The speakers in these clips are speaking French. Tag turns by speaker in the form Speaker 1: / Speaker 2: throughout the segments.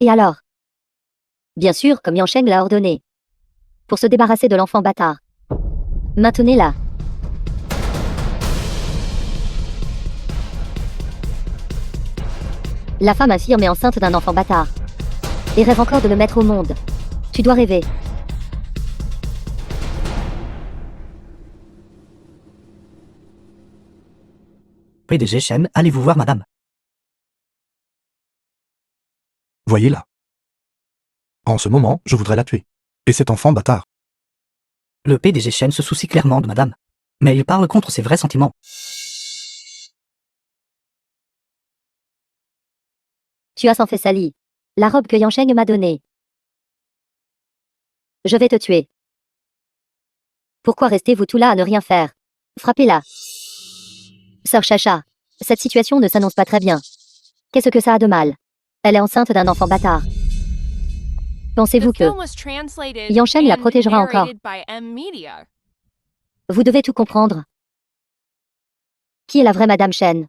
Speaker 1: Et alors? Bien sûr, comme Yang Sheng l'a ordonné. Pour se débarrasser de l'enfant bâtard. Maintenez-la. La femme infirme est enceinte d'un enfant bâtard. Et rêve encore de le mettre au monde. Tu dois rêver.
Speaker 2: PDG Shen, allez-vous voir madame?
Speaker 3: Voyez-la. En ce moment, je voudrais la tuer. Et cet enfant bâtard.
Speaker 2: Le PDG Shen se soucie clairement de madame. Mais il parle contre ses vrais sentiments.
Speaker 1: Tu as s'en fait sali. La robe que Yang Sheng m'a donnée. Je vais te tuer. Pourquoi restez-vous tout là à ne rien faire? Frappez-la. Sœur Chacha, cette situation ne s'annonce pas très bien. Qu'est-ce que ça a de mal? Elle est enceinte d'un enfant bâtard. Pensez-vous que Yang Sheng la protégera encore? Vous devez tout comprendre. Qui est la vraie Madame Shen?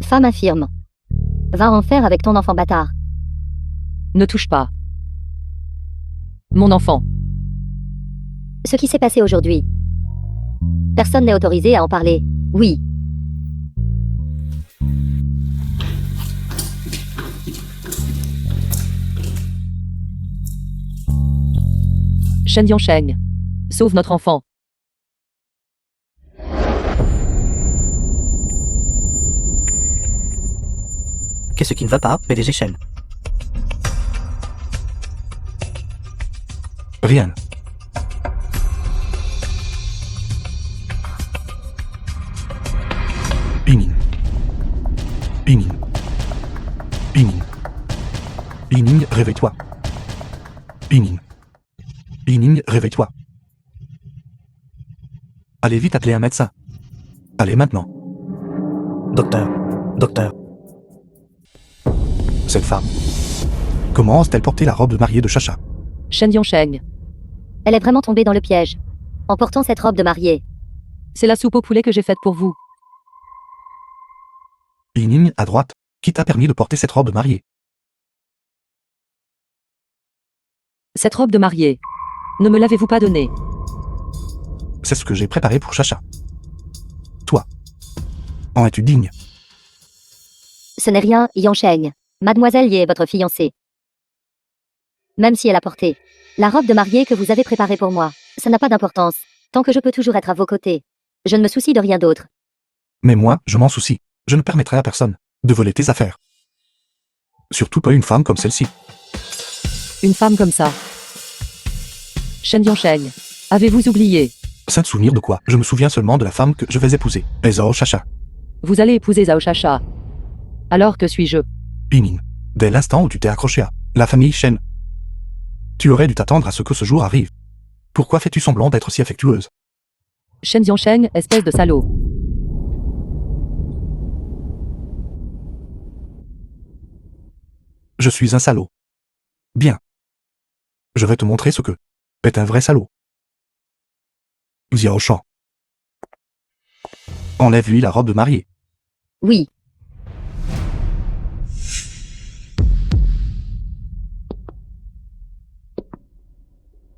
Speaker 1: Femme infirme. Va en faire avec ton enfant bâtard.
Speaker 4: Ne touche pas. Mon enfant.
Speaker 1: Ce qui s'est passé aujourd'hui. Personne n'est autorisé à en parler. Oui.
Speaker 4: Shen Yangsheng. Sauve notre enfant.
Speaker 2: Qu'est-ce qui ne va pas, PDG Shen?
Speaker 3: Rien. Pining. Pining. Pining. Pining, réveille-toi. Pining. Pining, réveille-toi. Allez vite appeler un médecin. Allez maintenant.
Speaker 2: Docteur. Docteur.
Speaker 3: Cette femme. Comment ose-t-elle porter la robe de mariée de Chacha?
Speaker 4: Shen Yangsheng.
Speaker 1: Elle est vraiment tombée dans le piège. En portant cette robe de mariée.
Speaker 4: C'est la soupe au poulet que j'ai faite pour vous.
Speaker 3: Pining, à droite. Qui t'a permis de porter cette robe de mariée?
Speaker 4: Cette robe de mariée. Ne me l'avez-vous pas donnée?
Speaker 3: C'est ce que j'ai préparé pour Chacha. Toi. En es-tu digne?
Speaker 1: Ce n'est rien, Yang Sheng. Mademoiselle Yi est votre fiancée. Même si elle a porté la robe de mariée que vous avez préparée pour moi, ça n'a pas d'importance, tant que je peux toujours être à vos côtés. Je ne me soucie de rien d'autre.
Speaker 3: Mais moi, je m'en soucie. Je ne permettrai à personne de voler tes affaires. Surtout pas une femme comme celle-ci.
Speaker 4: Une femme comme ça. Shen Yangsheng. Avez-vous oublié?
Speaker 3: Ça te souvenir de quoi? Je me souviens seulement de la femme que je vais épouser. Zhao Chacha.
Speaker 4: Vous allez épouser Zhao Chacha. Alors que suis-je?
Speaker 3: Pining. Dès l'instant où tu t'es accroché à la famille Shen. Tu aurais dû t'attendre à ce que ce jour arrive. Pourquoi fais-tu semblant d'être si affectueuse?
Speaker 4: Shen Yangsheng, espèce de salaud.
Speaker 3: Je suis un salaud. Bien. Je vais te montrer ce que est un vrai salaud. Xiao Shan. Enlève-lui la robe de mariée.
Speaker 1: Oui.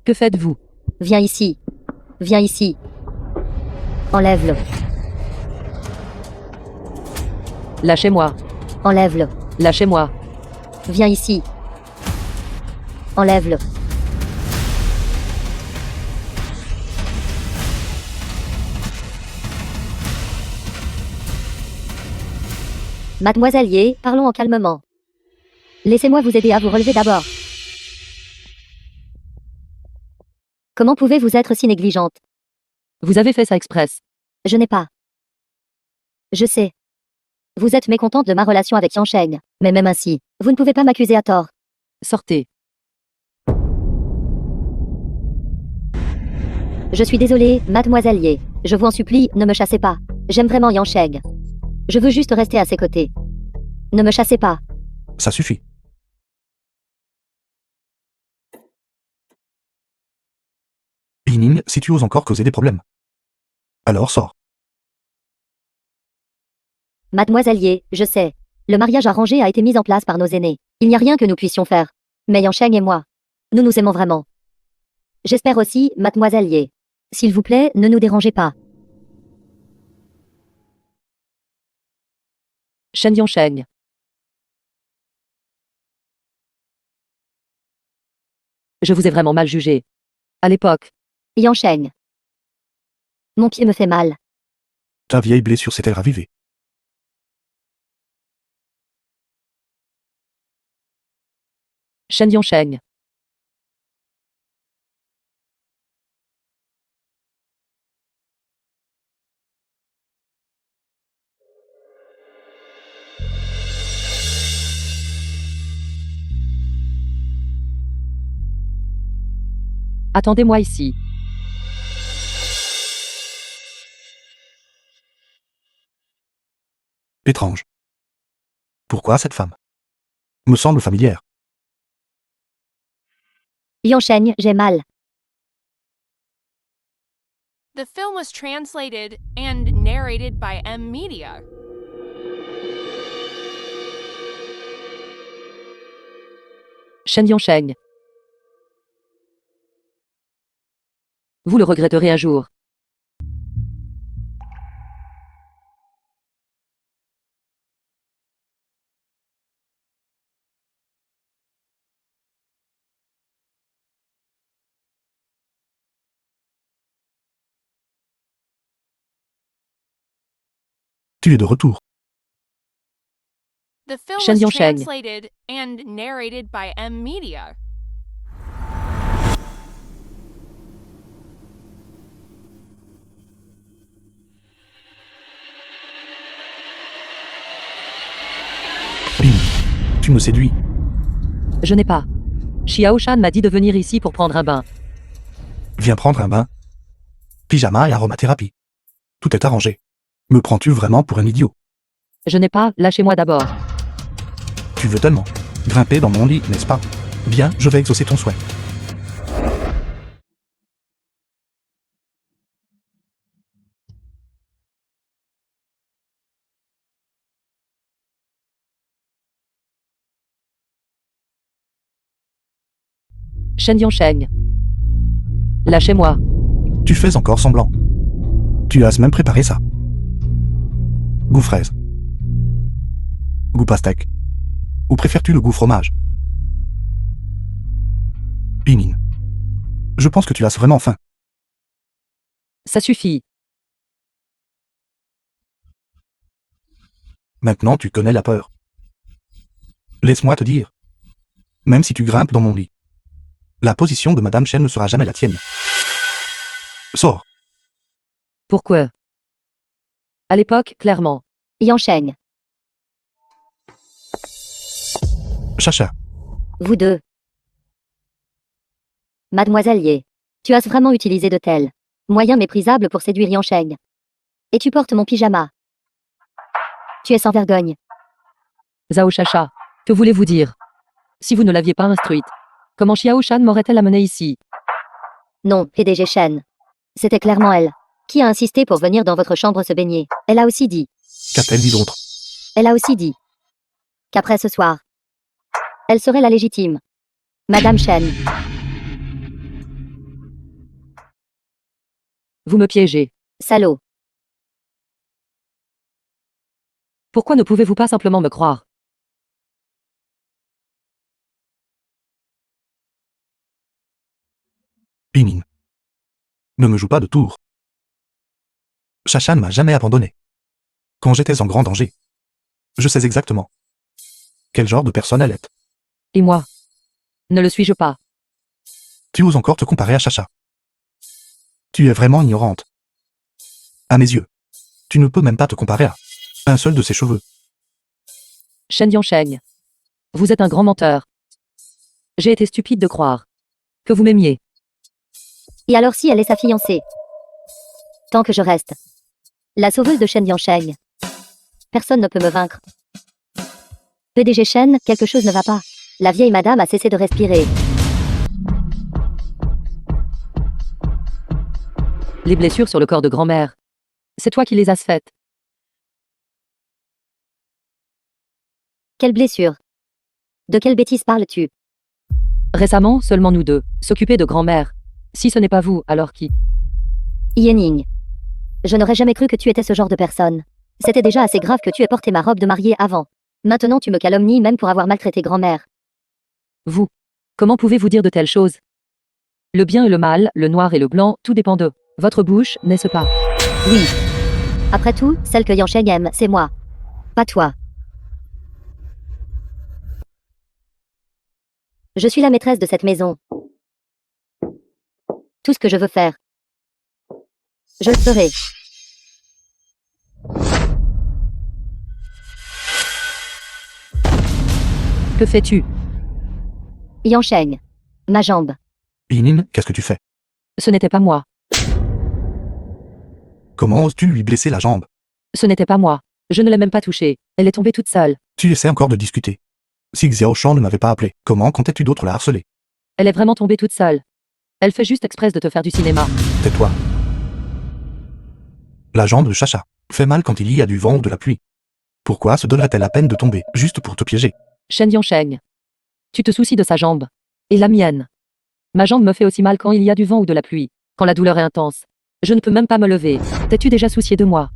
Speaker 4: Que faites-vous?
Speaker 1: Viens ici. Viens ici. Enlève-le.
Speaker 4: Lâchez-moi.
Speaker 1: Enlève-le.
Speaker 4: Lâchez-moi.
Speaker 1: Viens ici. Enlève-le. Mademoiselle Yi, parlons en calmement. Laissez-moi vous aider à vous relever d'abord. Comment pouvez-vous être si négligente?
Speaker 4: Vous avez fait ça express.
Speaker 1: Je n'ai pas. Je sais. Vous êtes mécontente de ma relation avec Yang Sheng, mais même ainsi, vous ne pouvez pas m'accuser à tort.
Speaker 4: Sortez.
Speaker 1: Je suis désolée, mademoiselle Yi. Je vous en supplie, ne me chassez pas. J'aime vraiment Yang Sheng. Je veux juste rester à ses côtés. Ne me chassez pas.
Speaker 3: Ça suffit. Bining, si tu oses encore causer des problèmes. Alors sors.
Speaker 1: Mademoiselle Ye, je sais. Le mariage arrangé a été mis en place par nos aînés. Il n'y a rien que nous puissions faire. Mais Yansheng et moi, nous nous aimons vraiment. J'espère aussi, Mademoiselle Ye. S'il vous plaît, ne nous dérangez pas.
Speaker 4: Shen Yongsheng. Je vous ai vraiment mal jugé. À l'époque,
Speaker 1: Yansheng. Mon pied me fait mal.
Speaker 3: Ta vieille blessure s'est-elle ravivée?
Speaker 4: Shen Yongsheng. Attendez-moi ici.
Speaker 3: Étrange. Pourquoi cette femme? Me semble familière.
Speaker 1: Yansheng, j'ai mal.
Speaker 5: The film was translated and narrated by M Media.
Speaker 4: Shen Yongsheng. Vous le regretterez un jour.
Speaker 3: Tu es de retour.
Speaker 5: The film
Speaker 4: Shen
Speaker 5: was
Speaker 4: Yongsheng.
Speaker 5: translated and narrated by M Media.
Speaker 3: Bining, tu me séduis.
Speaker 4: Je n'ai pas. Xiao Shan m'a dit de venir ici pour prendre un bain.
Speaker 3: Viens prendre un bain. Pyjama et aromathérapie. Tout est arrangé. Me prends-tu vraiment pour un idiot?
Speaker 4: Je n'ai pas, lâchez-moi d'abord.
Speaker 3: Tu veux tellement grimper dans mon lit, n'est-ce pas? Bien, je vais exaucer ton souhait.
Speaker 4: Shen Yongsheng. Lâchez-moi.
Speaker 3: Tu fais encore semblant. Tu as même préparé ça. Goût fraise. Goût pastèque. Ou préfères-tu le goût fromage? Bining. Je pense que tu as vraiment faim.
Speaker 4: Ça suffit.
Speaker 3: Maintenant tu connais la peur. Laisse-moi te dire. Même si tu grimpes dans mon lit, la position de Madame Chen ne sera jamais la tienne. Sors.
Speaker 4: Pourquoi? À l'époque, clairement.
Speaker 1: Yansheng.
Speaker 3: Chacha.
Speaker 1: Vous deux. Mademoiselle Ye. Tu as vraiment utilisé de tels moyens méprisables pour séduire Yansheng. Et tu portes mon pyjama. Tu es sans vergogne.
Speaker 4: Zhao Chacha. Que voulez-vous dire? Si vous ne l'aviez pas instruite, comment Xiao Shan m'aurait-elle amené ici?
Speaker 1: Non, PDG Shen. C'était clairement elle. Qui a insisté pour venir dans votre chambre se baigner. Elle a aussi dit.
Speaker 3: Qu'a-t-elle dit d'autre?
Speaker 1: Elle a aussi dit. Qu'après ce soir, elle serait la légitime. Madame Shen.
Speaker 4: Vous me piégez.
Speaker 1: Salaud.
Speaker 4: Pourquoi ne pouvez-vous pas simplement me croire?
Speaker 3: Bining. Ne me joue pas de tour. Chacha ne m'a jamais abandonné. Quand j'étais en grand danger. Je sais exactement quel genre de personne elle est.
Speaker 4: Et moi? Ne le suis-je pas?
Speaker 3: Tu oses encore te comparer à Chacha. Tu es vraiment ignorante. À mes yeux, tu ne peux même pas te comparer à un seul de ses cheveux.
Speaker 4: Shen Yongsheng. Vous êtes un grand menteur. J'ai été stupide de croire que vous m'aimiez.
Speaker 1: Et alors si elle est sa fiancée? Tant que je reste la sauveuse de Shen Yansheng. Personne ne peut me vaincre. PDG Shen, quelque chose ne va pas. La vieille madame a cessé de respirer.
Speaker 4: Les blessures sur le corps de grand-mère. C'est toi qui les as faites.
Speaker 1: Quelle blessure? De quelle bêtise parles-tu?
Speaker 4: Récemment, seulement nous deux, s'occuper de grand-mère. Si ce n'est pas vous, alors qui?
Speaker 1: Yening. Je n'aurais jamais cru que tu étais ce genre de personne. C'était déjà assez grave que tu aies porté ma robe de mariée avant. Maintenant tu me calomnies même pour avoir maltraité grand-mère.
Speaker 4: Vous. Comment pouvez-vous dire de telles choses? Le bien et le mal, le noir et le blanc, tout dépend d'eux. Votre bouche, n'est-ce pas?
Speaker 1: Oui. Après tout, celle que Yansheng aime, c'est moi. Pas toi. Je suis la maîtresse de cette maison. Tout ce que je veux faire, je le ferai.
Speaker 4: Que fais-tu?
Speaker 1: Yansheng. Ma jambe.
Speaker 3: Yinin, qu'est-ce que tu fais?
Speaker 4: Ce n'était pas moi.
Speaker 3: Comment oses-tu lui blesser la jambe?
Speaker 4: Ce n'était pas moi. Je ne l'ai même pas touchée. Elle est tombée toute seule.
Speaker 3: Tu essaies encore de discuter. Si Xiaoshan ne m'avait pas appelé, comment comptais-tu d'autres la harceler?
Speaker 4: Elle est vraiment tombée toute seule. Elle fait juste exprès de te faire du cinéma.
Speaker 3: Tais-toi. La jambe de Chacha fait mal quand il y a du vent ou de la pluie. Pourquoi se donnerait-elle la peine de tomber, juste pour te piéger?
Speaker 4: Shen Yansheng. Tu te soucies de sa jambe. Et la mienne. Ma jambe me fait aussi mal quand il y a du vent ou de la pluie. Quand la douleur est intense. Je ne peux même pas me lever. T'es-tu déjà soucié de moi?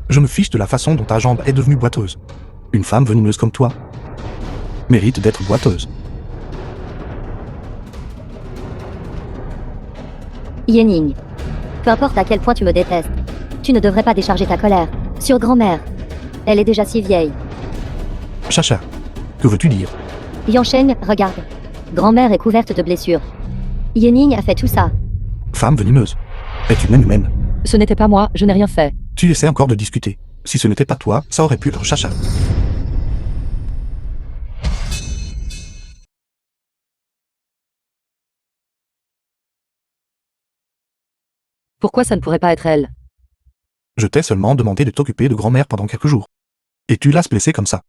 Speaker 3: Je me fiche de la façon dont ta jambe est devenue boiteuse. Une femme venimeuse comme toi mérite d'être boiteuse.
Speaker 1: Yening. Peu importe à quel point tu me détestes, tu ne devrais pas décharger ta colère sur grand-mère. Elle est déjà si vieille.
Speaker 3: Chacha, que veux-tu dire?
Speaker 1: Yansheng, regarde. Grand-mère est couverte de blessures. Yening a fait tout ça.
Speaker 3: Femme venimeuse. Es-tu même humaine?
Speaker 4: Ce n'était pas moi, je n'ai rien fait.
Speaker 3: Tu essaies encore de discuter. Si ce n'était pas toi, ça aurait pu être Chacha.
Speaker 4: Pourquoi ça ne pourrait pas être elle?
Speaker 3: Je t'ai seulement demandé de t'occuper de grand-mère pendant quelques jours. Et tu l'as blessée comme ça.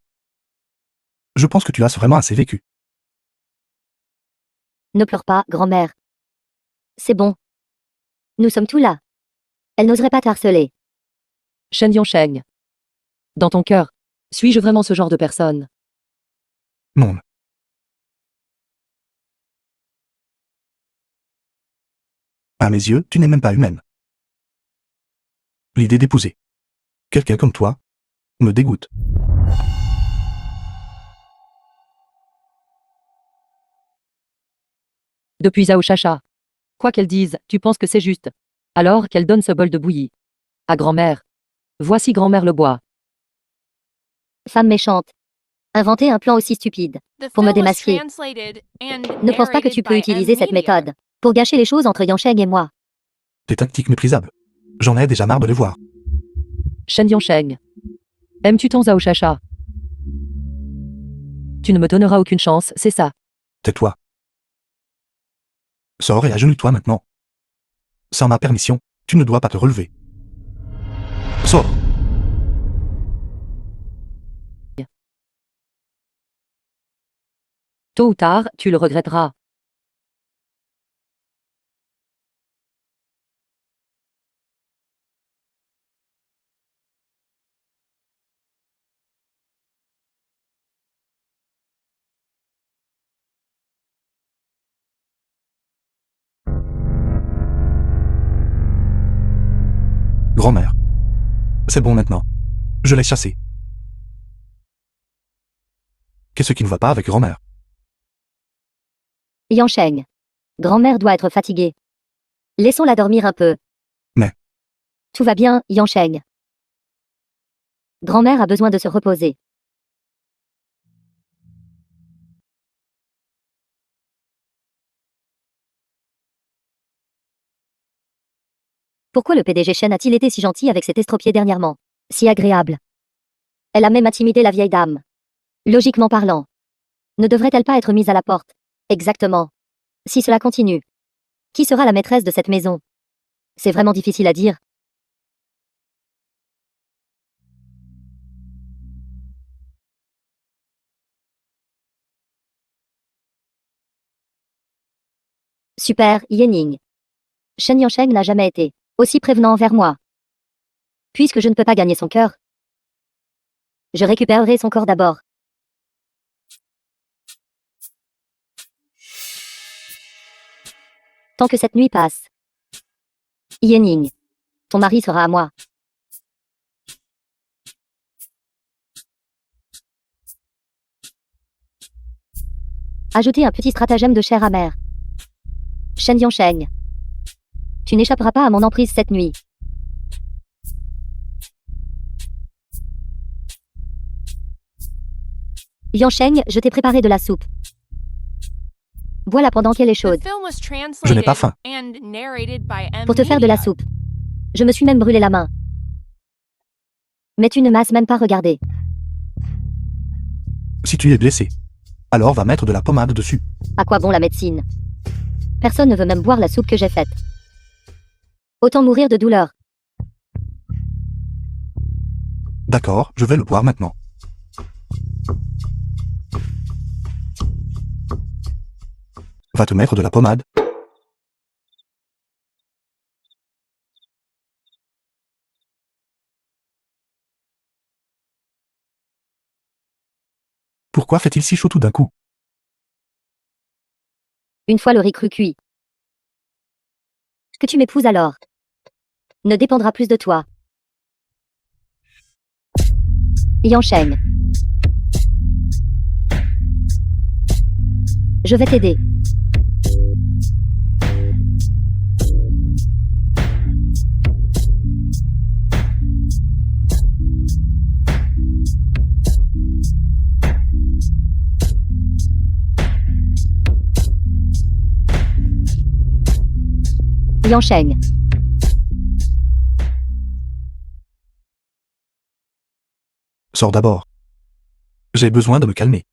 Speaker 3: Je pense que tu as vraiment assez vécu.
Speaker 1: Ne pleure pas, grand-mère. C'est bon. Nous sommes tous là. Elle n'oserait pas t'harceler.
Speaker 4: Shen Yansheng. Dans ton cœur, suis-je vraiment ce genre de personne?
Speaker 3: Non. À mes yeux, tu n'es même pas humaine. L'idée d'épouser quelqu'un comme toi me dégoûte.
Speaker 4: Depuis Zhao Chacha. Quoi qu'elle dise, tu penses que c'est juste. Alors qu'elle donne ce bol de bouillie. À grand-mère. Voici grand-mère le bois.
Speaker 1: Femme méchante. Inventer un plan aussi stupide.
Speaker 5: The
Speaker 1: Pour me
Speaker 5: film was
Speaker 1: démasquer.
Speaker 5: translated and
Speaker 1: Ne pense pas que tu
Speaker 5: narrated
Speaker 1: peux
Speaker 5: by
Speaker 1: utiliser cette
Speaker 5: M-Media.
Speaker 1: méthode pour gâcher les choses entre Yansheng et moi.
Speaker 3: Tes tactiques méprisables. J'en ai déjà marre de les voir.
Speaker 4: Shen Yansheng. Aimes-tu ton Zhao Chacha? Tu ne me donneras aucune chance, c'est ça.
Speaker 3: Tais-toi. Sors et agenouille-toi maintenant. Sans ma permission, tu ne dois pas te relever. Sors.
Speaker 4: Tôt ou tard, tu le regretteras.
Speaker 3: Grand-mère. C'est bon maintenant. Je l'ai chassé. Qu'est-ce qui ne va pas avec grand-mère?
Speaker 1: Yansheng. Grand-mère doit être fatiguée. Laissons-la dormir un peu.
Speaker 3: Mais.
Speaker 1: Tout va bien, Yansheng. Grand-mère a besoin de se reposer. Pourquoi le PDG Shen a-t-il été si gentil avec cet estropié dernièrement? Si agréable. Elle a même intimidé la vieille dame. Logiquement parlant. Ne devrait-elle pas être mise à la porte? Exactement. Si cela continue. Qui sera la maîtresse de cette maison? C'est vraiment difficile à dire. Super, Yening. Shen Yansheng n'a jamais été aussi prévenant envers moi. Puisque je ne peux pas gagner son cœur, je récupérerai son corps d'abord. Tant que cette nuit passe. Yening. Ton mari sera à moi. Ajoutez un petit stratagème de chair amère. Shen Yansheng. Tu n'échapperas pas à mon emprise cette nuit. Yansheng, je t'ai préparé de la soupe. Bois-la pendant qu'elle est
Speaker 5: The
Speaker 1: chaude.
Speaker 5: film was
Speaker 3: Je n'ai pas
Speaker 5: translated
Speaker 3: faim.
Speaker 5: and narrated by M.
Speaker 1: Pour te faire de la
Speaker 5: Media.
Speaker 1: soupe. Je me suis même brûlé la main. Mais tu ne m'as même pas regardé.
Speaker 3: Si tu es blessé, alors va mettre de la pommade dessus.
Speaker 1: À quoi bon la médecine? Personne ne veut même boire la soupe que j'ai faite. Autant mourir de douleur.
Speaker 3: D'accord, je vais le boire maintenant. Va te mettre de la pommade. Pourquoi fait-il si chaud tout d'un coup?
Speaker 1: Une fois le riz cru cuit. Que tu m'épouses alors ne dépendra plus de toi. Yansheng. Je vais t'aider. Yansheng.
Speaker 3: Sors d'abord. J'ai besoin de me calmer.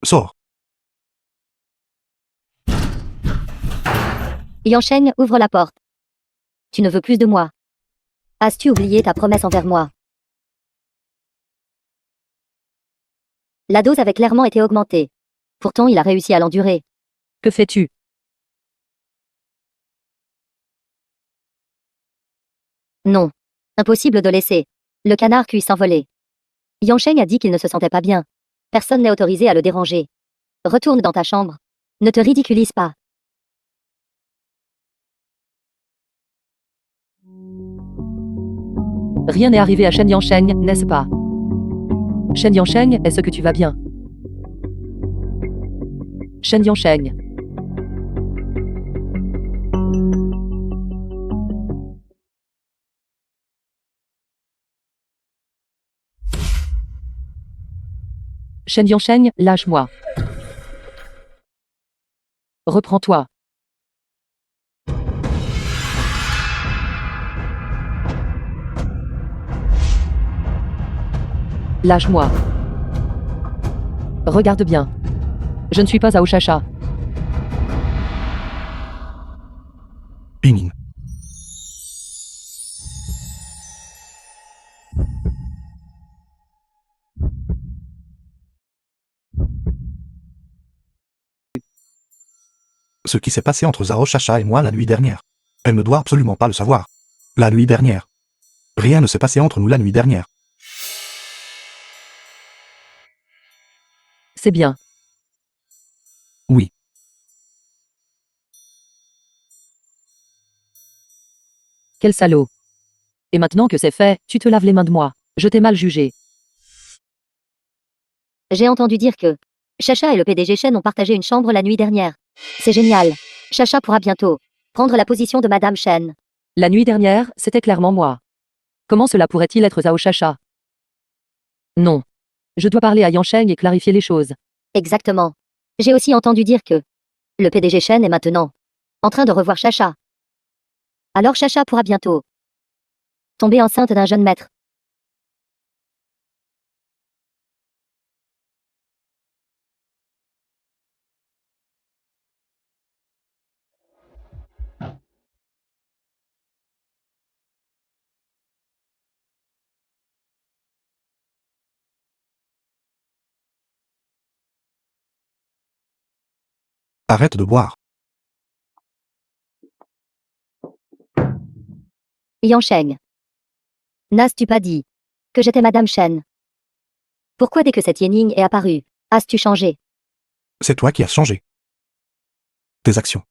Speaker 3: Sors.
Speaker 1: Yansheng, ouvre la porte. Tu ne veux plus de moi. As-tu oublié ta promesse envers moi? La dose avait clairement été augmentée. Pourtant, il a réussi à l'endurer.
Speaker 4: Que fais-tu?
Speaker 1: Non. Impossible de laisser le canard cuit s'envoler. Yansheng a dit qu'il ne se sentait pas bien. Personne n'est autorisé à le déranger. Retourne dans ta chambre. Ne te ridiculise pas.
Speaker 4: Rien n'est arrivé à Shen Yansheng, n'est-ce pas? Shen Yansheng, est-ce que tu vas bien? Shen Yansheng. Shen Yansheng, lâche-moi. Reprends-toi. Lâche-moi. Regarde bien. Je ne suis pas à Oshacha.
Speaker 3: Ping. Ce qui s'est passé entre Zaro Chacha et moi la nuit dernière. Elle ne doit absolument pas le savoir. La nuit dernière. Rien ne s'est passé entre nous la nuit dernière.
Speaker 4: C'est bien.
Speaker 3: Oui.
Speaker 4: Quel salaud. Et maintenant que c'est fait, tu te laves les mains de moi. Je t'ai mal jugé.
Speaker 1: J'ai entendu dire que Chacha et le PDG Shen ont partagé une chambre la nuit dernière. C'est génial. Chacha pourra bientôt prendre la position de Madame Shen.
Speaker 4: La nuit dernière, c'était clairement moi. Comment cela pourrait-il être Zhao Chacha? Non. Je dois parler à Yansheng et clarifier les choses.
Speaker 1: Exactement. J'ai aussi entendu dire que le PDG Shen est maintenant en train de revoir Chacha. Alors Chacha pourra bientôt tomber enceinte d'un jeune maître.
Speaker 3: Arrête de boire.
Speaker 1: Yang Sheng. N'as-tu pas dit que j'étais Madame Shen? Pourquoi dès que cette Yening est apparue, as-tu changé?
Speaker 3: C'est toi qui as changé. Tes actions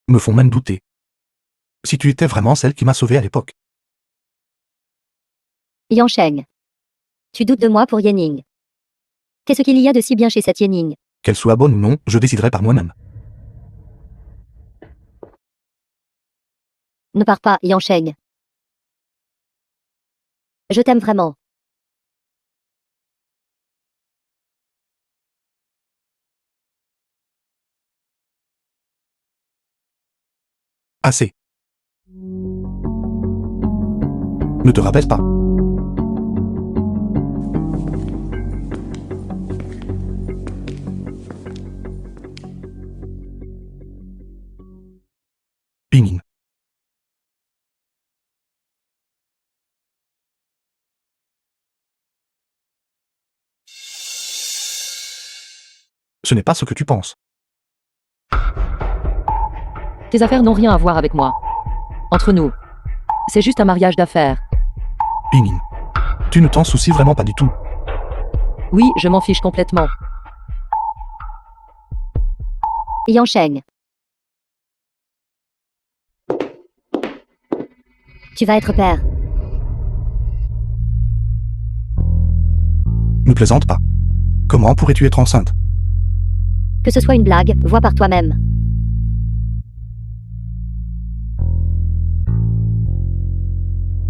Speaker 3: me font même douter. Si tu étais vraiment celle qui m'a sauvé à l'époque.
Speaker 1: Yang Sheng. Tu doutes de moi pour Yening. Qu'est-ce qu'il y a de si bien chez cette Yening?
Speaker 3: Qu'elle soit bonne ou non, je déciderai par moi-même.
Speaker 1: Ne pars pas, Yang Sheng. Je t'aime vraiment.
Speaker 3: Assez. Ne te rabaisse pas. Ping. Ce n'est pas ce que tu penses.
Speaker 4: Tes affaires n'ont rien à voir avec moi. Entre nous. C'est juste un mariage d'affaires.
Speaker 3: Ping. Tu ne t'en soucies vraiment pas du tout.
Speaker 4: Oui, je m'en fiche complètement.
Speaker 1: Yang Sheng. Tu vas être père.
Speaker 3: Ne plaisante pas. Comment pourrais-tu être enceinte?
Speaker 1: Que ce soit une blague, vois par toi-même.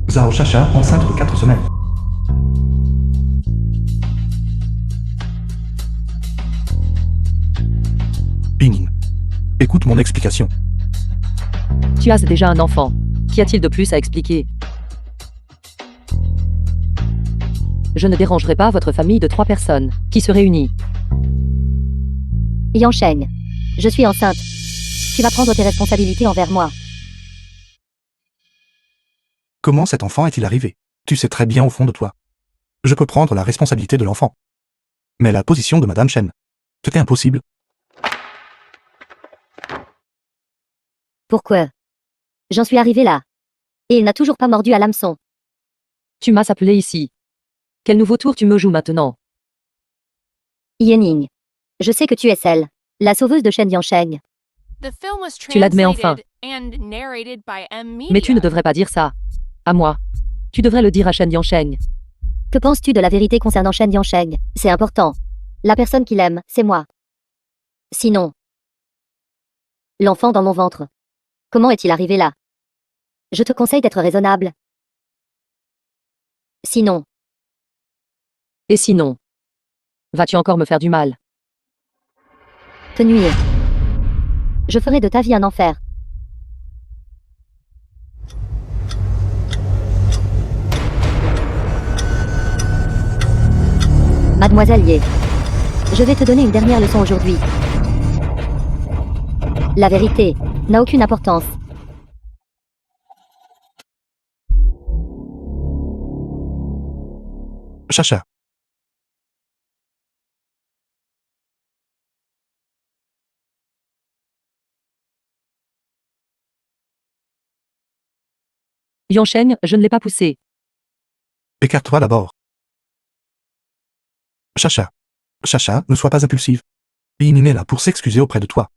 Speaker 3: Zhao Chacha, enceinte de 4 semaines. Ping. Écoute mon explication.
Speaker 4: Tu as déjà un enfant. Qu'y a-t-il de plus à expliquer? Je ne dérangerai pas votre famille de 3 personnes qui se réunit.
Speaker 1: Yang Sheng. Je suis enceinte. Tu vas prendre tes responsabilités envers moi.
Speaker 3: Comment cet enfant est-il arrivé? Tu sais très bien au fond de toi. Je peux prendre la responsabilité de l'enfant. Mais la position de Madame Shen, c'était impossible.
Speaker 1: Pourquoi? J'en suis arrivé là. Et il n'a toujours pas mordu à l'hameçon.
Speaker 4: Tu m'as appelé ici. Quel nouveau tour tu me joues maintenant?
Speaker 1: Yening. Je sais que tu es celle, la sauveuse de Shen Yang Sheng.
Speaker 5: The film was
Speaker 4: Tu l'admets enfin.
Speaker 5: translated and narrated by M
Speaker 4: Mais tu ne
Speaker 5: Media.
Speaker 4: devrais pas dire ça. À moi. Tu devrais le dire à Shen Yang.
Speaker 1: Que penses-tu de la vérité concernant Shen Yang Sheng? C'est important. La personne qu'il aime, c'est moi. Sinon, l'enfant dans mon ventre. Comment est-il arrivé là? Je te conseille d'être raisonnable. Sinon,
Speaker 4: Et sinon? Vas-tu encore me faire du mal?
Speaker 1: te nuire. Je ferai de ta vie un enfer. Mademoiselle Ye, je vais te donner une dernière leçon aujourd'hui. La vérité n'a aucune importance.
Speaker 3: Chacha.
Speaker 4: Yang, je ne l'ai pas poussé.
Speaker 3: Écarte-toi d'abord. Chacha. Chacha, ne sois pas impulsive. Yinin est là pour s'excuser auprès de toi.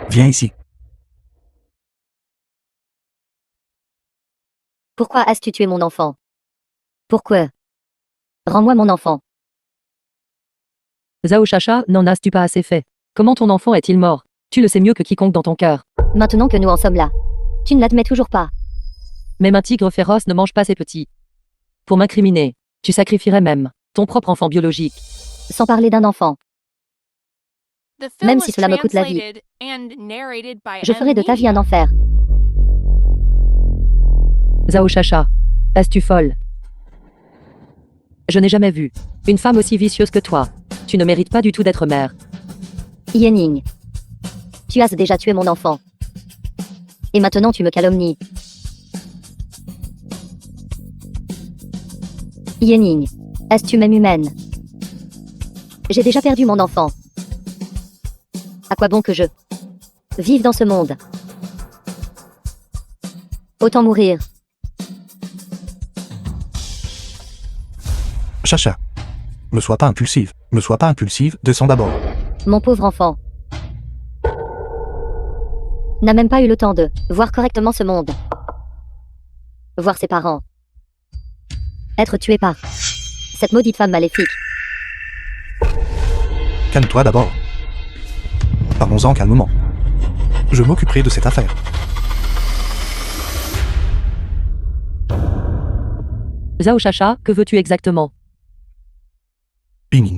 Speaker 3: Viens ici.
Speaker 1: Pourquoi as-tu tué mon enfant? Pourquoi? Rends-moi mon enfant.
Speaker 4: Zhao Chacha, n'en as-tu pas assez fait? Comment ton enfant est-il mort? Tu le sais mieux que quiconque dans ton cœur.
Speaker 1: Maintenant que nous en sommes là, tu ne l'admets toujours pas.
Speaker 4: Même un tigre féroce ne mange pas ses petits. Pour m'incriminer, tu sacrifierais même ton propre enfant biologique.
Speaker 1: Sans parler d'un enfant,
Speaker 5: The film
Speaker 1: Même
Speaker 5: was
Speaker 1: si cela me coûte la vie,
Speaker 5: translated and narrated by
Speaker 1: je
Speaker 5: M
Speaker 1: ferai de ta vie un
Speaker 5: Media.
Speaker 1: enfer.
Speaker 4: Zhao Chacha, es-tu folle? Je n'ai jamais vu une femme aussi vicieuse que toi. Tu ne mérites pas du tout d'être mère.
Speaker 1: Yening, tu as déjà tué mon enfant. Et maintenant tu me calomnies. Yening, Est-ce que tu m'aimes humaine? J'ai déjà perdu mon enfant. À quoi bon que je vive dans ce monde? Autant mourir.
Speaker 3: Chacha. Ne sois pas impulsive. Ne sois pas impulsive, descends d'abord.
Speaker 1: Mon pauvre enfant n'a même pas eu le temps de voir correctement ce monde. Voir ses parents être tués par cette maudite femme maléfique.
Speaker 3: Calme-toi d'abord. Parlons-en calmement. Je m'occuperai de cette affaire.
Speaker 4: Zhao Chacha, que veux-tu exactement?
Speaker 3: Pinin.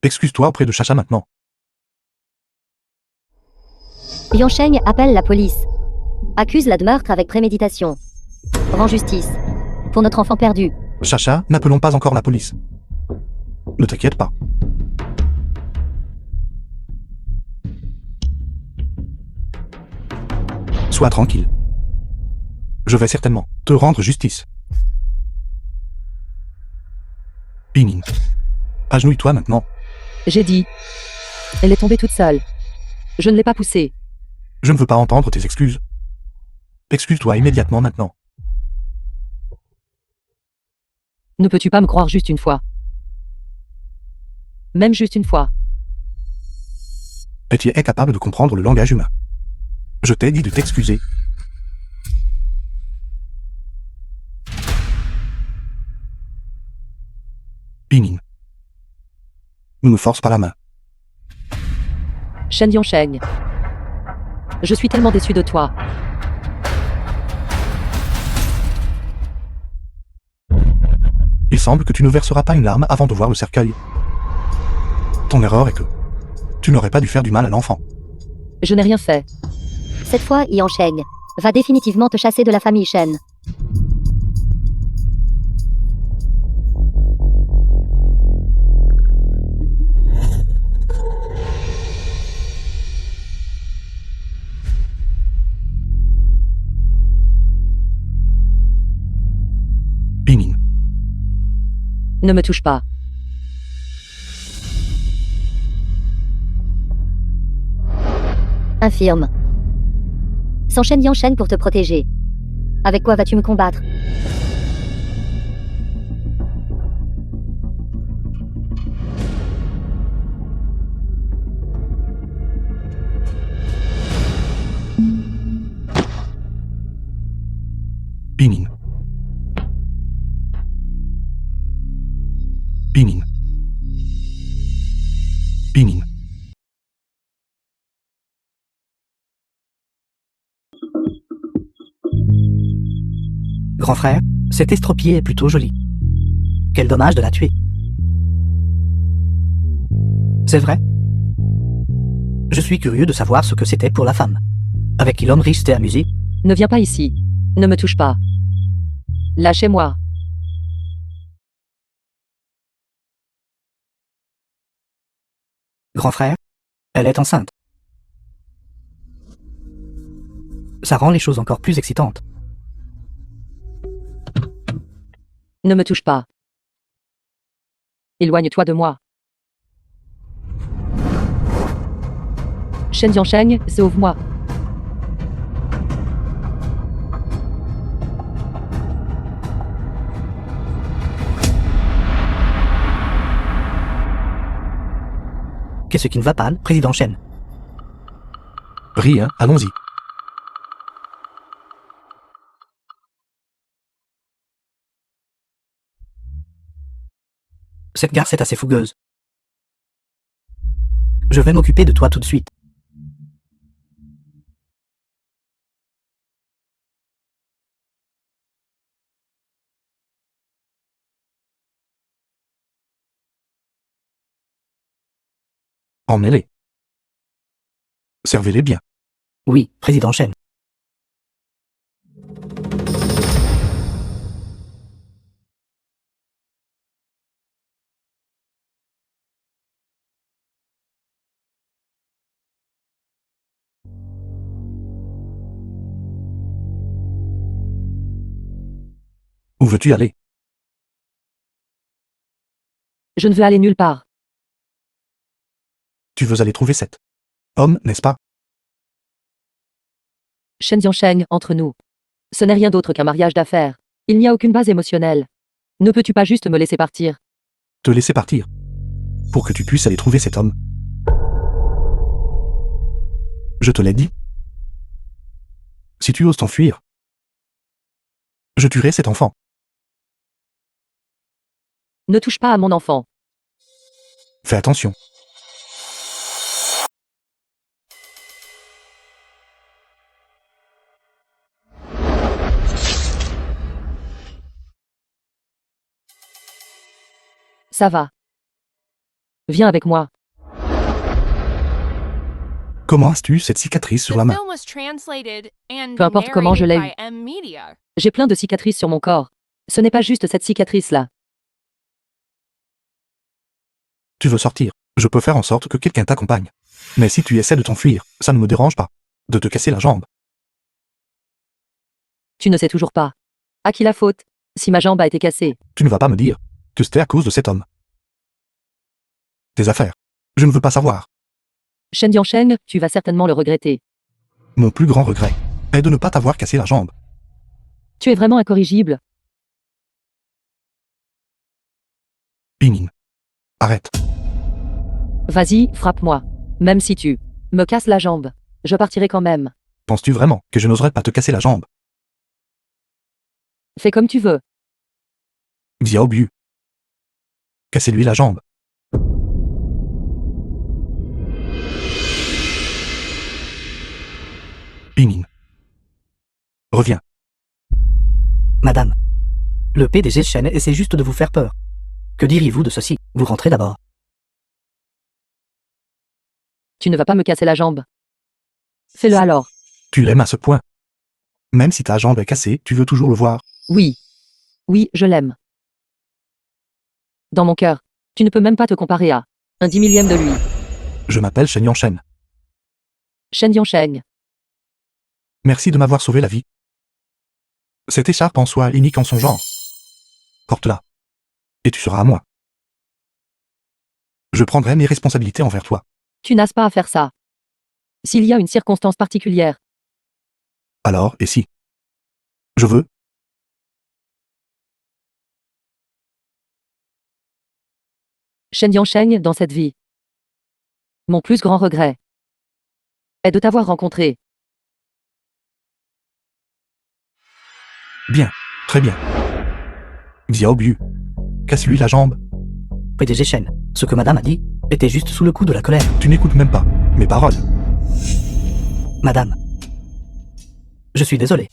Speaker 3: Excuse-toi auprès de Chacha maintenant.
Speaker 1: Yansheng appelle la police. Accuse-la de meurtre avec préméditation. Rends justice pour notre enfant perdu.
Speaker 3: Chacha, n'appelons pas encore la police. Ne t'inquiète pas. Sois tranquille. Je vais certainement te rendre justice. Pinin. Agenouille-toi maintenant.
Speaker 4: J'ai dit. Elle est tombée toute seule. Je ne l'ai pas poussée.
Speaker 3: Je ne veux pas entendre tes excuses. Excuse-toi immédiatement maintenant.
Speaker 4: Ne peux-tu pas me croire juste une fois? Même juste une fois.
Speaker 3: Et tu es capable de comprendre le langage humain. Je t'ai dit de t'excuser. Pinin. Ne me force pas la main.
Speaker 4: Shen Yansheng. Je suis tellement déçu de toi.
Speaker 3: Il semble que tu ne verseras pas une larme avant de voir le cercueil. Ton erreur est que tu n'aurais pas dû faire du mal à l'enfant.
Speaker 4: Je n'ai rien fait.
Speaker 1: Cette fois, Yansheng va définitivement te chasser de la famille Shen.
Speaker 3: Pinin.
Speaker 4: Ne me touche pas.
Speaker 1: Infirme. S'enchaîne Yansheng pour te protéger. Avec quoi vas-tu me combattre?
Speaker 3: Pinin. Pinin. Pinin.
Speaker 2: Grand frère, cette estropiée est plutôt jolie. Quel dommage de la tuer. C'est vrai. Je suis curieux de savoir ce que c'était pour la femme. Avec qui l'homme riche s'était amusé.
Speaker 4: Ne viens pas ici. Ne me touche pas. Lâchez-moi.
Speaker 2: Grand frère, elle est enceinte. Ça rend les choses encore plus excitantes.
Speaker 4: Ne me touche pas. Éloigne-toi de moi. Shen Yansheng, sauve-moi.
Speaker 2: Qu'est-ce qui ne va pas, président Shen?
Speaker 3: Rien, allons-y.
Speaker 2: Cette garce est assez fougueuse. Je vais m'occuper de toi tout de suite.
Speaker 3: Emmenez-les. Servez-les bien.
Speaker 2: Oui, président Shen.
Speaker 3: Où veux-tu aller?
Speaker 4: Je ne veux aller nulle part.
Speaker 3: Tu veux aller trouver cet homme, n'est-ce pas?
Speaker 4: Shen Jiansheng, entre nous. Ce n'est rien d'autre qu'un mariage d'affaires. Il n'y a aucune base émotionnelle. Ne peux-tu pas juste me laisser partir?
Speaker 3: Te laisser partir. Pour que tu puisses aller trouver cet homme. Je te l'ai dit. Si tu oses t'enfuir, je tuerai cet enfant.
Speaker 4: Ne touche pas à mon enfant.
Speaker 3: Fais attention.
Speaker 4: Ça va. Viens avec moi.
Speaker 3: Comment as-tu cette cicatrice sur
Speaker 5: The
Speaker 3: la main?
Speaker 5: film was translated and
Speaker 4: Peu importe comment je l'ai
Speaker 5: narrated
Speaker 4: eu.
Speaker 5: by M Media.
Speaker 4: J'ai plein de cicatrices sur mon corps. Ce n'est pas juste cette cicatrice-là.
Speaker 3: Tu veux sortir. Je peux faire en sorte que quelqu'un t'accompagne. Mais si tu essaies de t'enfuir, ça ne me dérange pas. De te casser la jambe.
Speaker 4: Tu ne sais toujours pas. À qui la faute, si ma jambe a été cassée?
Speaker 3: Tu ne vas pas me dire que c'était à cause de cet homme. Tes affaires. Je ne veux pas savoir.
Speaker 4: Shen Jiansheng, tu vas certainement le regretter.
Speaker 3: Mon plus grand regret est de ne pas t'avoir cassé la jambe.
Speaker 4: Tu es vraiment incorrigible.
Speaker 3: Pingin. Arrête.
Speaker 4: Vas-y, frappe-moi. Même si tu me casses la jambe, je partirai quand même.
Speaker 3: Penses-tu vraiment que je n'oserais pas te casser la jambe?
Speaker 4: Fais comme tu veux.
Speaker 3: Xiao Bu. Cassez-lui la jambe. Pingin. Reviens.
Speaker 2: Madame. Le PDG Shen essaie juste de vous faire peur. Que diriez-vous de ceci? Vous rentrez d'abord.
Speaker 4: Tu ne vas pas me casser la jambe. Fais-le alors.
Speaker 3: Tu l'aimes à ce point. Même si ta jambe est cassée, tu veux toujours le voir.
Speaker 4: Oui. Oui, je l'aime. Dans mon cœur, tu ne peux même pas te comparer à un 10 000e de lui.
Speaker 3: Je m'appelle Shen Yanshen.
Speaker 4: Shen Jiansheng.
Speaker 3: Merci de m'avoir sauvé la vie. Cette écharpe en soie unique en son genre. Porte-la. Et tu seras à moi. Je prendrai mes responsabilités envers toi.
Speaker 4: Tu n'as pas à faire ça. S'il y a une circonstance particulière,
Speaker 3: Alors, et si? Je veux.
Speaker 4: Shen Jiansheng, dans cette vie. Mon plus grand regret est de t'avoir rencontré.
Speaker 3: Bien. Très bien. Xiao Bu. Casse-lui la jambe.
Speaker 2: PDG Shen, ce que madame a dit était juste sous le coup de la colère.
Speaker 3: Tu n'écoutes même pas mes paroles.
Speaker 2: Madame. Je suis désolé.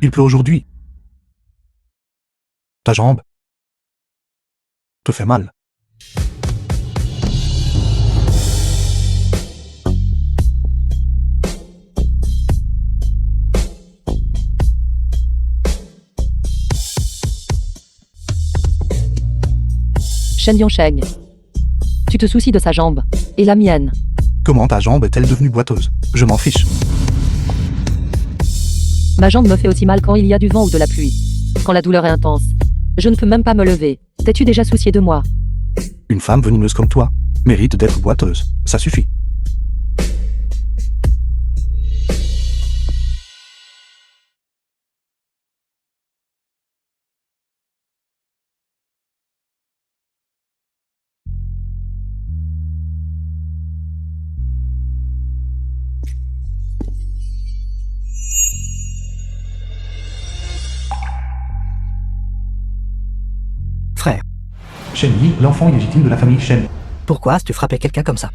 Speaker 3: Il pleut aujourd'hui. Ta jambe te fait mal.
Speaker 4: Shen Jiansheng. Tu te soucies de sa jambe. Et la mienne.
Speaker 3: Comment ta jambe est-elle devenue boiteuse? Je m'en fiche.
Speaker 4: Ma jambe me fait aussi mal quand il y a du vent ou de la pluie. Quand la douleur est intense. Je ne peux même pas me lever. T'es-tu déjà soucié de moi?
Speaker 3: Une femme venimeuse comme toi mérite d'être boiteuse. Ça suffit.
Speaker 2: Frère,
Speaker 3: Shen Yi, l'enfant illégitime de la famille Shen.
Speaker 2: pourquoi as-tu frappé quelqu'un comme ça?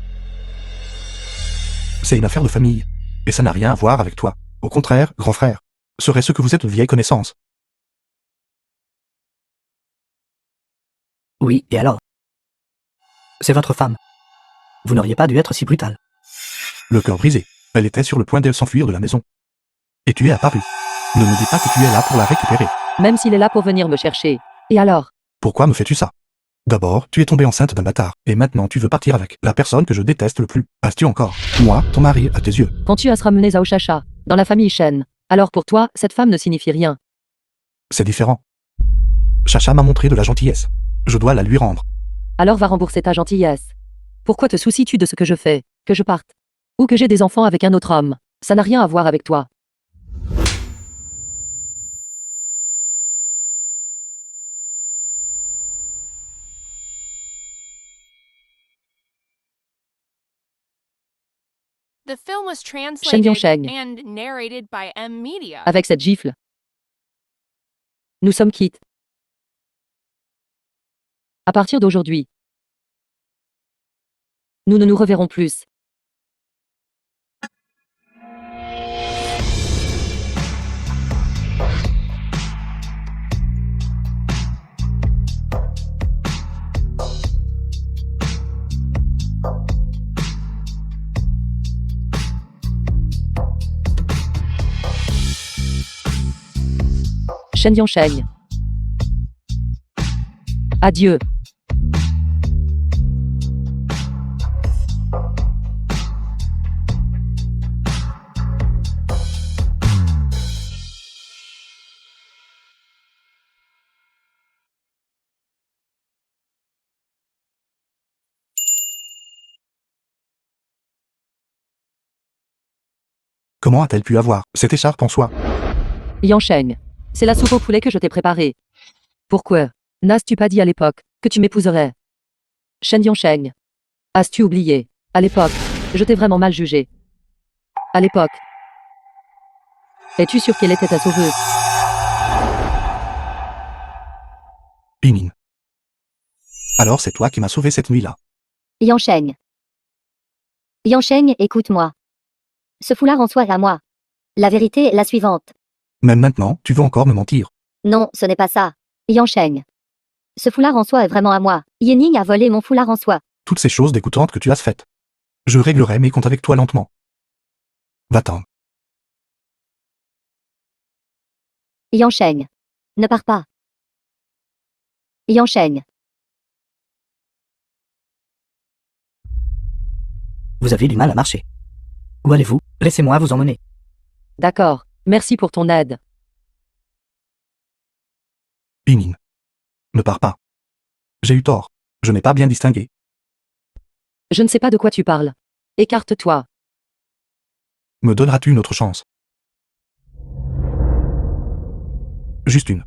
Speaker 3: C'est une affaire de famille. Et ça n'a rien à voir avec toi. Au contraire, grand frère. Serait ce que vous êtes de vieille connaissance.
Speaker 2: Oui, et alors? C'est votre femme. Vous n'auriez pas dû être si brutal.
Speaker 3: Le cœur brisé. Elle était sur le point de s'enfuir de la maison. Et tu es apparu. Ne me dis pas que tu es là pour la récupérer.
Speaker 4: Même s'il est là pour venir me chercher. Et alors?
Speaker 3: Pourquoi me fais-tu ça? D'abord, tu es tombée enceinte d'un bâtard, et maintenant tu veux partir avec la personne que je déteste le plus. As-tu encore, moi, ton mari, à tes yeux?
Speaker 4: Quand tu as ramené Zhao Chacha, dans la famille Shen, alors pour toi, cette femme ne signifie rien.
Speaker 3: C'est différent. Chacha m'a montré de la gentillesse. Je dois la lui rendre.
Speaker 4: Alors va rembourser ta gentillesse. Pourquoi te soucies-tu de ce que je fais, que je parte? Ou que j'ai des enfants avec un autre homme? Ça n'a rien à voir avec toi.
Speaker 5: The film was
Speaker 4: Shen
Speaker 5: translated
Speaker 4: Yongsheng.
Speaker 5: and narrated by M Media.
Speaker 4: Avec cette gifle. Nous sommes quittes. À partir d'aujourd'hui. Nous ne nous reverrons plus. Shen Yongsheng. Adieu.
Speaker 3: Comment a-t-elle pu avoir cette écharpe en soie?
Speaker 4: Yangsheng. C'est la soupe au poulet que je t'ai préparée. Pourquoi n'as-tu pas dit à l'époque que tu m'épouserais? Shen Yangsheng. As-tu oublié? À l'époque, je t'ai vraiment mal jugé. À l'époque. Es-tu sûr qu'elle était ta sauveuse?
Speaker 3: Pinin. Alors c'est toi qui m'as sauvé cette nuit-là.
Speaker 1: Yangsheng. Yangsheng, écoute-moi. Ce foulard en soi est à moi. La vérité est la suivante.
Speaker 3: Même maintenant, tu veux encore me mentir.
Speaker 1: Non, ce n'est pas ça. Yangsheng. Ce foulard en soie est vraiment à moi. Yening a volé mon foulard en soie.
Speaker 3: Toutes ces choses dégoûtantes que tu as faites. Je réglerai mes comptes avec toi lentement. Va-t'en.
Speaker 1: Yangsheng. Ne pars pas. Yangsheng.
Speaker 2: Vous avez du mal à marcher. Où allez-vous? Laissez-moi vous emmener.
Speaker 4: D'accord. Merci pour ton aide.
Speaker 3: Pinin. Ne pars pas. J'ai eu tort. Je n'ai pas bien distingué.
Speaker 4: Je ne sais pas de quoi tu parles. Écarte-toi.
Speaker 3: Me donneras-tu une autre chance? Juste une.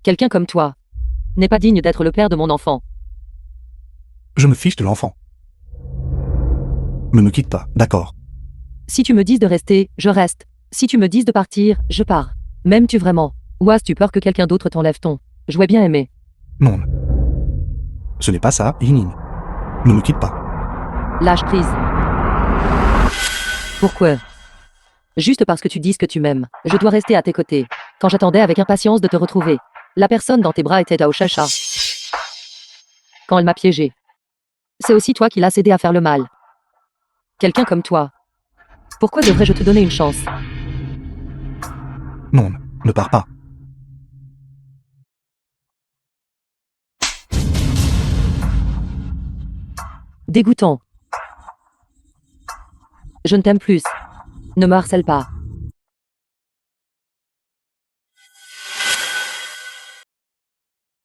Speaker 4: Quelqu'un comme toi n'est pas digne d'être le père de mon enfant.
Speaker 3: Je me fiche de l'enfant. Ne me quitte pas, d'accord?
Speaker 4: Si tu me dis de rester, je reste. Si tu me dis de partir, je pars. M'aimes-tu vraiment? Ou as-tu peur que quelqu'un d'autre t'enlève ton jouet bien aimé?
Speaker 3: Non. Ce n'est pas ça, Yinin. Ne me quitte pas.
Speaker 4: Lâche prise. Pourquoi? Juste parce que tu dis que tu m'aimes. Je dois rester à tes côtés. Quand j'attendais avec impatience de te retrouver, la personne dans tes bras était Dao Chacha. Quand elle m'a piégé. C'est aussi toi qui l'as aidé à faire le mal. Quelqu'un comme toi. Pourquoi devrais-je te donner une chance?
Speaker 3: Non, ne pars pas.
Speaker 4: Dégoûtant. Je ne t'aime plus. Ne me harcèle pas.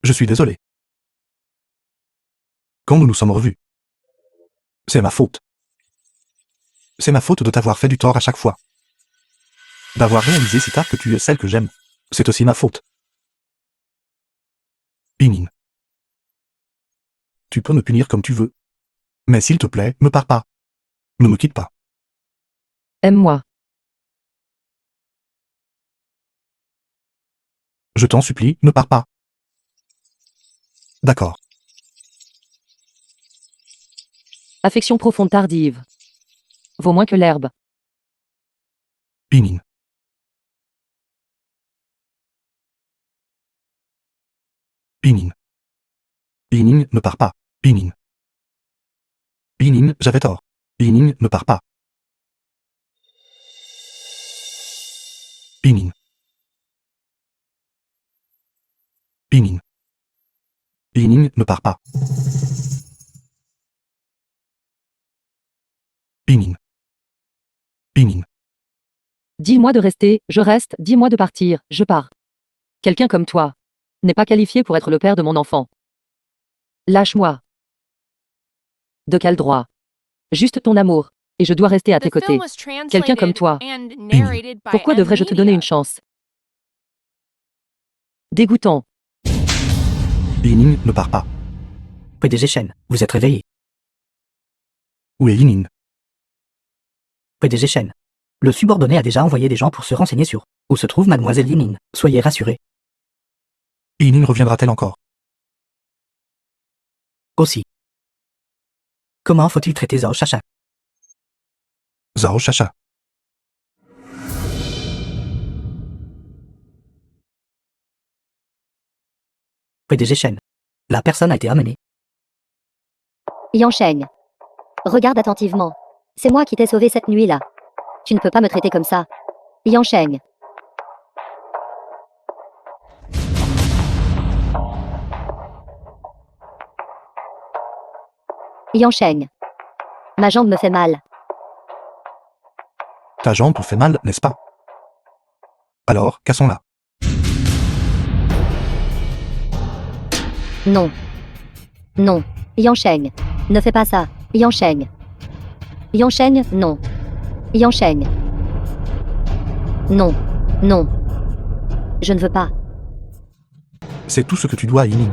Speaker 3: Je suis désolé. Quand nous nous sommes revus. C'est ma faute. C'est ma faute de t'avoir fait du tort à chaque fois. D'avoir réalisé si tard que tu es celle que j'aime. C'est aussi ma faute. Pinin. Tu peux me punir comme tu veux. Mais s'il te plaît, me pars pas. Ne me quitte pas.
Speaker 4: Aime-moi.
Speaker 3: Je t'en supplie, ne pars pas. D'accord.
Speaker 4: Affection profonde tardive. Vaut moins que l'herbe.
Speaker 3: Pinin. Pinin. Pinin, ne pars pas. Pinin. Pinin, j'avais tort. Pinin, ne pars pas. Pinin. Pinin. Yining ne part pas. Yining. Yining.
Speaker 4: Dis-moi de rester, je reste, dis-moi de partir, je pars. Quelqu'un comme toi n'est pas qualifié pour être le père de mon enfant. Lâche-moi. De quel droit? Juste ton amour, et je dois rester à tes
Speaker 5: The
Speaker 4: côtés.
Speaker 5: film was
Speaker 4: Quelqu'un comme
Speaker 5: translated
Speaker 4: toi.
Speaker 5: and narrated by
Speaker 4: Pourquoi
Speaker 5: M
Speaker 4: devrais-je te donner
Speaker 5: Media.
Speaker 4: une chance? Dégoûtant.
Speaker 3: Yining ne part pas.
Speaker 2: PDG Shen, vous êtes réveillé.
Speaker 3: Où est Yining?
Speaker 2: PDG Shen. Le subordonné a déjà envoyé des gens pour se renseigner sur où se trouve mademoiselle Yining. Soyez rassurés.
Speaker 3: Yining reviendra-t-elle encore?
Speaker 2: Aussi. Comment faut-il traiter Zhao Chacha?
Speaker 3: Zhao Chacha.
Speaker 2: PDG Shen. La personne a été amenée.
Speaker 1: Yansheng. Regarde attentivement. C'est moi qui t'ai sauvé cette nuit-là. Tu ne peux pas me traiter comme ça. Yansheng. Yansheng. Ma jambe me fait mal.
Speaker 3: Ta jambe te fait mal, n'est-ce pas? Alors, cassons-la.
Speaker 1: Non. Non. Yansheng. Ne fais pas ça. Yansheng. Yansheng, non. Yansheng. Non. Non. Je ne veux pas.
Speaker 3: C'est tout ce que tu dois à Yining.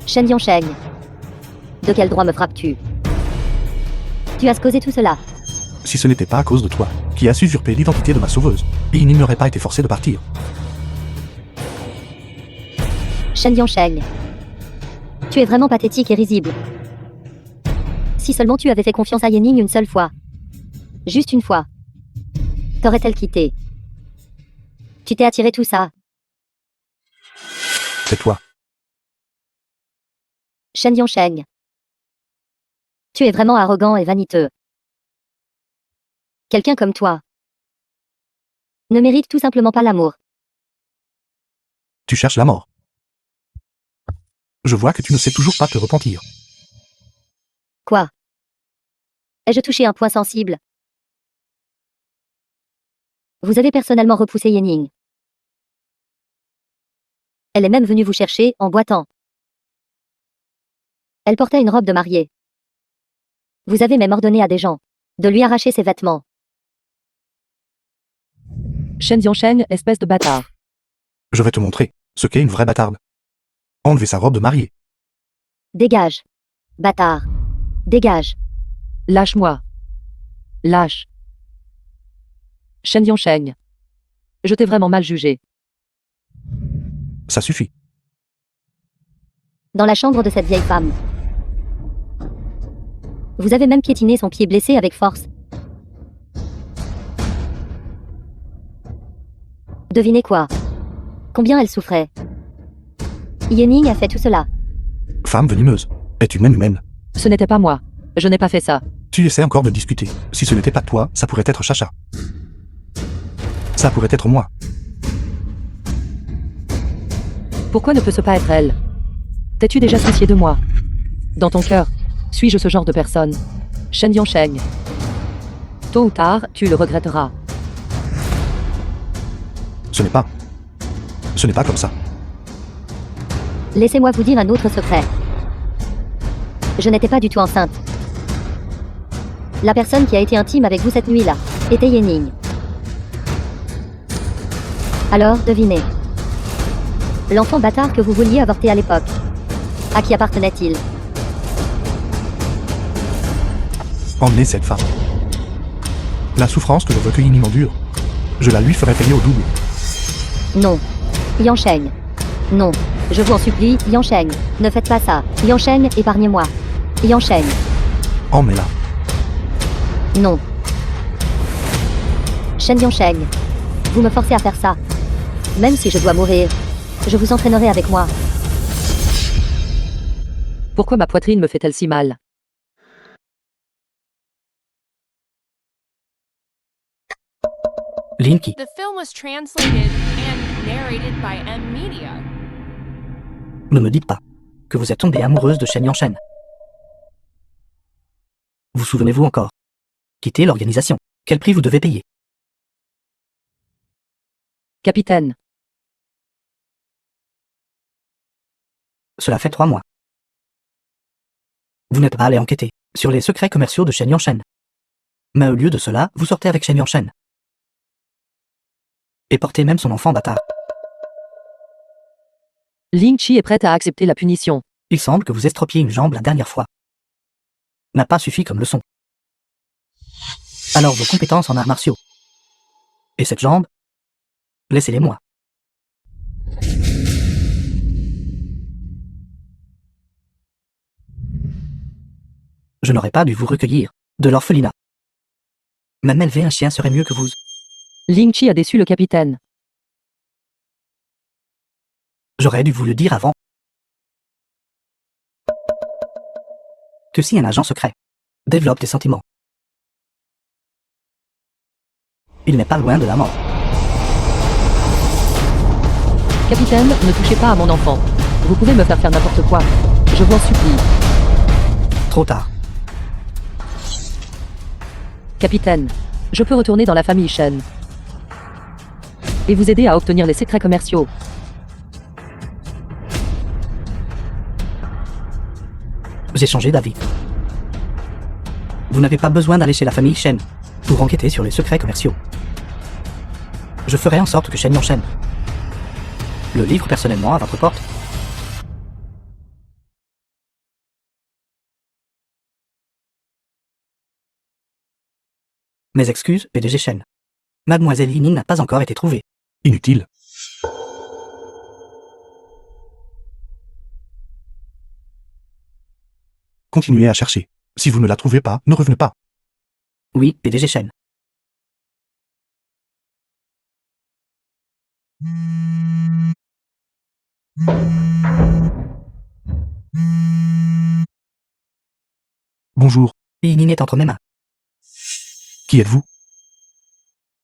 Speaker 1: Shen Yansheng. De quel droit me frappes-tu? Tu as causé tout cela.
Speaker 3: Si ce n'était pas à cause de toi, qui as usurpé l'identité de ma sauveuse, Yining n'aurait pas été forcé de partir.
Speaker 1: Shen Yansheng. Tu es vraiment pathétique et risible. Si seulement tu avais fait confiance à Yening une seule fois. Juste une fois. T'aurais-elle quitté? Tu t'es attiré tout ça.
Speaker 3: Tais-toi.
Speaker 1: Shen Yansheng. Tu es vraiment arrogant et vaniteux. Quelqu'un comme toi ne mérite tout simplement pas l'amour.
Speaker 3: Tu cherches la mort. Je vois que tu ne sais toujours pas te repentir.
Speaker 1: Quoi? Ai-je touché un point sensible? Vous avez personnellement repoussé Yening. Elle est même venue vous chercher en boitant. Elle portait une robe de mariée. Vous avez même ordonné à des gens de lui arracher ses vêtements.
Speaker 4: Shen Yansheng, espèce de bâtard.
Speaker 3: Je vais te montrer ce qu'est une vraie bâtarde. Enlevez sa robe de mariée.
Speaker 1: Dégage. Bâtard. Dégage.
Speaker 4: Lâche-moi. Lâche. Shen Yansheng. Je t'ai vraiment mal jugé.
Speaker 3: Ça suffit.
Speaker 1: Dans la chambre de cette vieille femme. Vous avez même piétiné son pied blessé avec force. Devinez quoi? Combien elle souffrait? Yening a fait tout cela.
Speaker 3: Femme venimeuse. Es-tu même humaine?
Speaker 4: Ce n'était pas moi. Je n'ai pas fait ça.
Speaker 3: Tu essaies encore de discuter. Si ce n'était pas toi, ça pourrait être Chacha. Ça pourrait être moi.
Speaker 4: Pourquoi ne peut-ce pas être elle? T'es-tu déjà soucié de moi? Dans ton cœur, suis-je ce genre de personne? Shen Yansheng. Tôt ou tard, tu le regretteras.
Speaker 3: Ce n'est pas. Ce n'est pas comme ça.
Speaker 1: Laissez-moi vous dire un autre secret. Je n'étais pas du tout enceinte. La personne qui a été intime avec vous cette nuit-là était Yening. Alors, devinez. L'enfant bâtard que vous vouliez avorter à l'époque. À qui appartenait-il?
Speaker 3: Emmenez cette femme. La souffrance que je veux que Yining endure, je la lui ferai payer au double.
Speaker 1: Non. Yansheng. Non. Je vous en supplie, Yansheng. Ne faites pas ça. Yansheng, épargnez-moi. Yansheng.
Speaker 3: Emmenez-la.
Speaker 1: Non. Shen Yansheng. Vous me forcez à faire ça. Même si je dois mourir, je vous entraînerai avec moi.
Speaker 4: Pourquoi ma poitrine me fait-elle si mal?
Speaker 2: Linky.
Speaker 5: The film was translated and narrated by M Media.
Speaker 2: Ne me dites pas que vous êtes tombée amoureuse de Shen Yanshen. Vous souvenez-vous encore? Quittez l'organisation. Quel prix vous devez payer?
Speaker 4: Capitaine.
Speaker 2: Cela fait 3 mois. Vous n'êtes pas allé enquêter sur les secrets commerciaux de Shen Yanshen. Mais au lieu de cela, vous sortez avec Shen Yanshen. Et portez même son enfant bâtard.
Speaker 4: Ling Chi est prête à accepter la punition.
Speaker 2: Il semble que vous estropiez une jambe la dernière fois. N'a pas suffi comme leçon. Alors vos compétences en arts martiaux. Et cette jambe? Laissez-les moi. Je n'aurais pas dû vous recueillir de l'orphelinat. Même élever un chien serait mieux que vous.
Speaker 4: Ling Chi a déçu le capitaine.
Speaker 2: J'aurais dû vous le dire avant. Que si un agent secret développe des sentiments, il n'est pas loin de la mort.
Speaker 4: Capitaine, ne touchez pas à mon enfant. Vous pouvez me faire n'importe quoi. Je vous en supplie.
Speaker 2: Trop tard.
Speaker 4: Capitaine, je peux retourner dans la famille Shen. Et vous aider à obtenir les secrets commerciaux.
Speaker 2: J'ai changé d'avis. Vous n'avez pas besoin d'aller chez la famille Shen pour enquêter sur les secrets commerciaux. Je ferai en sorte que Shen Yanshen le livre personnellement à votre porte. Mes excuses, PDG Shen. Mademoiselle Yining n'a pas encore été trouvée.
Speaker 3: Inutile. Continuez à chercher. Si vous ne la trouvez pas, ne revenez pas.
Speaker 2: Oui, PDG Shen.
Speaker 3: Bonjour,
Speaker 2: Yining est entre mes mains.
Speaker 3: qui êtes-vous?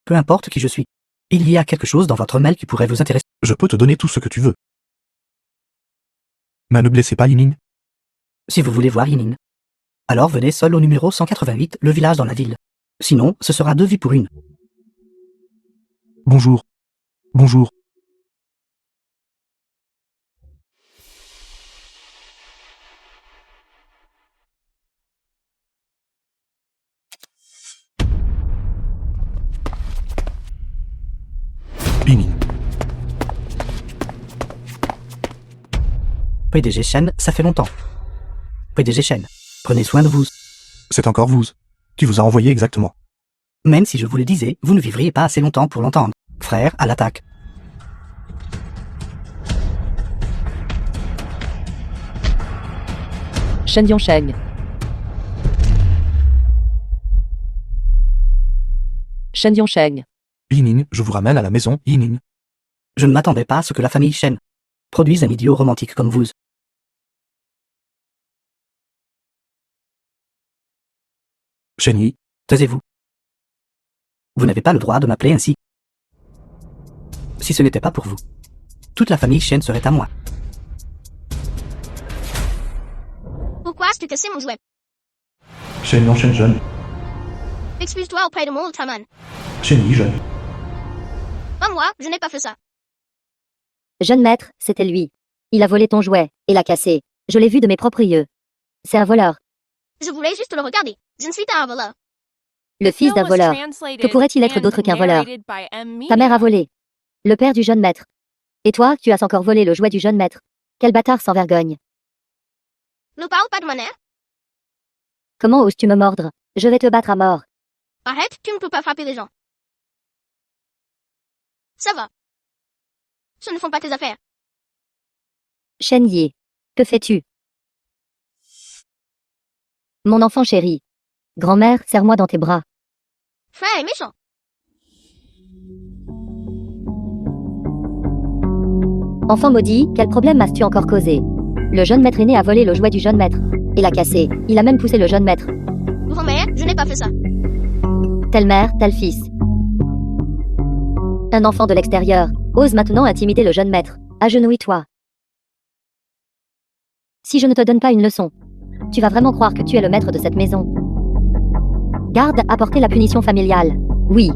Speaker 2: Peu importe qui je suis. Il y a quelque chose dans votre mail qui pourrait vous intéresser.
Speaker 3: Je peux te donner tout ce que tu veux. Mais ne blessez pas Yining.
Speaker 2: Si vous voulez voir Yining, alors venez seul au numéro 188, le village dans la ville. Sinon, ce sera 2 vies pour une.
Speaker 3: Bonjour. Bonjour. Yining.
Speaker 2: PDG Shen, ça fait longtemps. PDG Shen, prenez soin de vous.
Speaker 3: C'est encore vous. Qui vous a envoyé exactement?
Speaker 2: Même si je vous le disais, vous ne vivriez pas assez longtemps pour l'entendre. Frère, à l'attaque.
Speaker 4: Shen Yanshen. Shen Yanshen.
Speaker 3: Yining, je vous ramène à la maison, Yining.
Speaker 2: Je ne m'attendais pas à ce que la famille Shen produise un idiot romantique comme vous.
Speaker 3: Shen Yi,
Speaker 2: Taisez-vous. Vous n'avez pas le droit de m'appeler ainsi. Si ce n'était pas pour vous, toute la famille Shen serait à moi.
Speaker 6: Pourquoi as-tu cassé mon jouet?
Speaker 3: Shen Yanshen jeune.
Speaker 6: Excuse-toi auprès de mon Ultraman.
Speaker 3: Shen Yi jeune.
Speaker 6: Pas moi, je n'ai pas fait ça.
Speaker 1: Jeune maître, c'était lui. Il a volé ton jouet, et l'a cassé. Je l'ai vu de mes propres yeux. C'est un voleur.
Speaker 6: Je voulais juste le regarder. Je ne suis pas un voleur.
Speaker 1: Le
Speaker 5: The
Speaker 1: fils
Speaker 5: film
Speaker 1: d'un
Speaker 5: was
Speaker 1: voleur.
Speaker 5: translated
Speaker 1: Que pourrait-il être
Speaker 5: and
Speaker 1: d'autre qu'un voleur?
Speaker 5: narrated by M.
Speaker 1: Ta mère a
Speaker 5: Media.
Speaker 1: volé. Le père du jeune maître. Et toi, tu as encore volé le jouet du jeune maître. Quel bâtard sans vergogne.
Speaker 6: Ne parle pas de ma mère.
Speaker 1: Comment oses-tu me mordre? Je vais te battre à mort.
Speaker 6: Arrête, tu ne peux pas frapper les gens. Ça va. Ce ne font pas tes affaires.
Speaker 1: Shen Yi. Que fais-tu? Mon enfant chéri. Grand-mère, serre-moi dans tes bras.
Speaker 6: Frère est méchant.
Speaker 1: Enfant maudit, quel problème as-tu encore causé? Le jeune maître aîné a volé le jouet du jeune maître. Et l'a cassé. Il a même poussé le jeune maître.
Speaker 6: Grand-mère, je n'ai pas fait ça.
Speaker 1: Telle mère, tel fils. Un enfant de l'extérieur ose maintenant intimider le jeune maître. Agenouille-toi. Si je ne te donne pas une leçon, tu vas vraiment croire que tu es le maître de cette maison. Garde, apporter la punition familiale. Oui.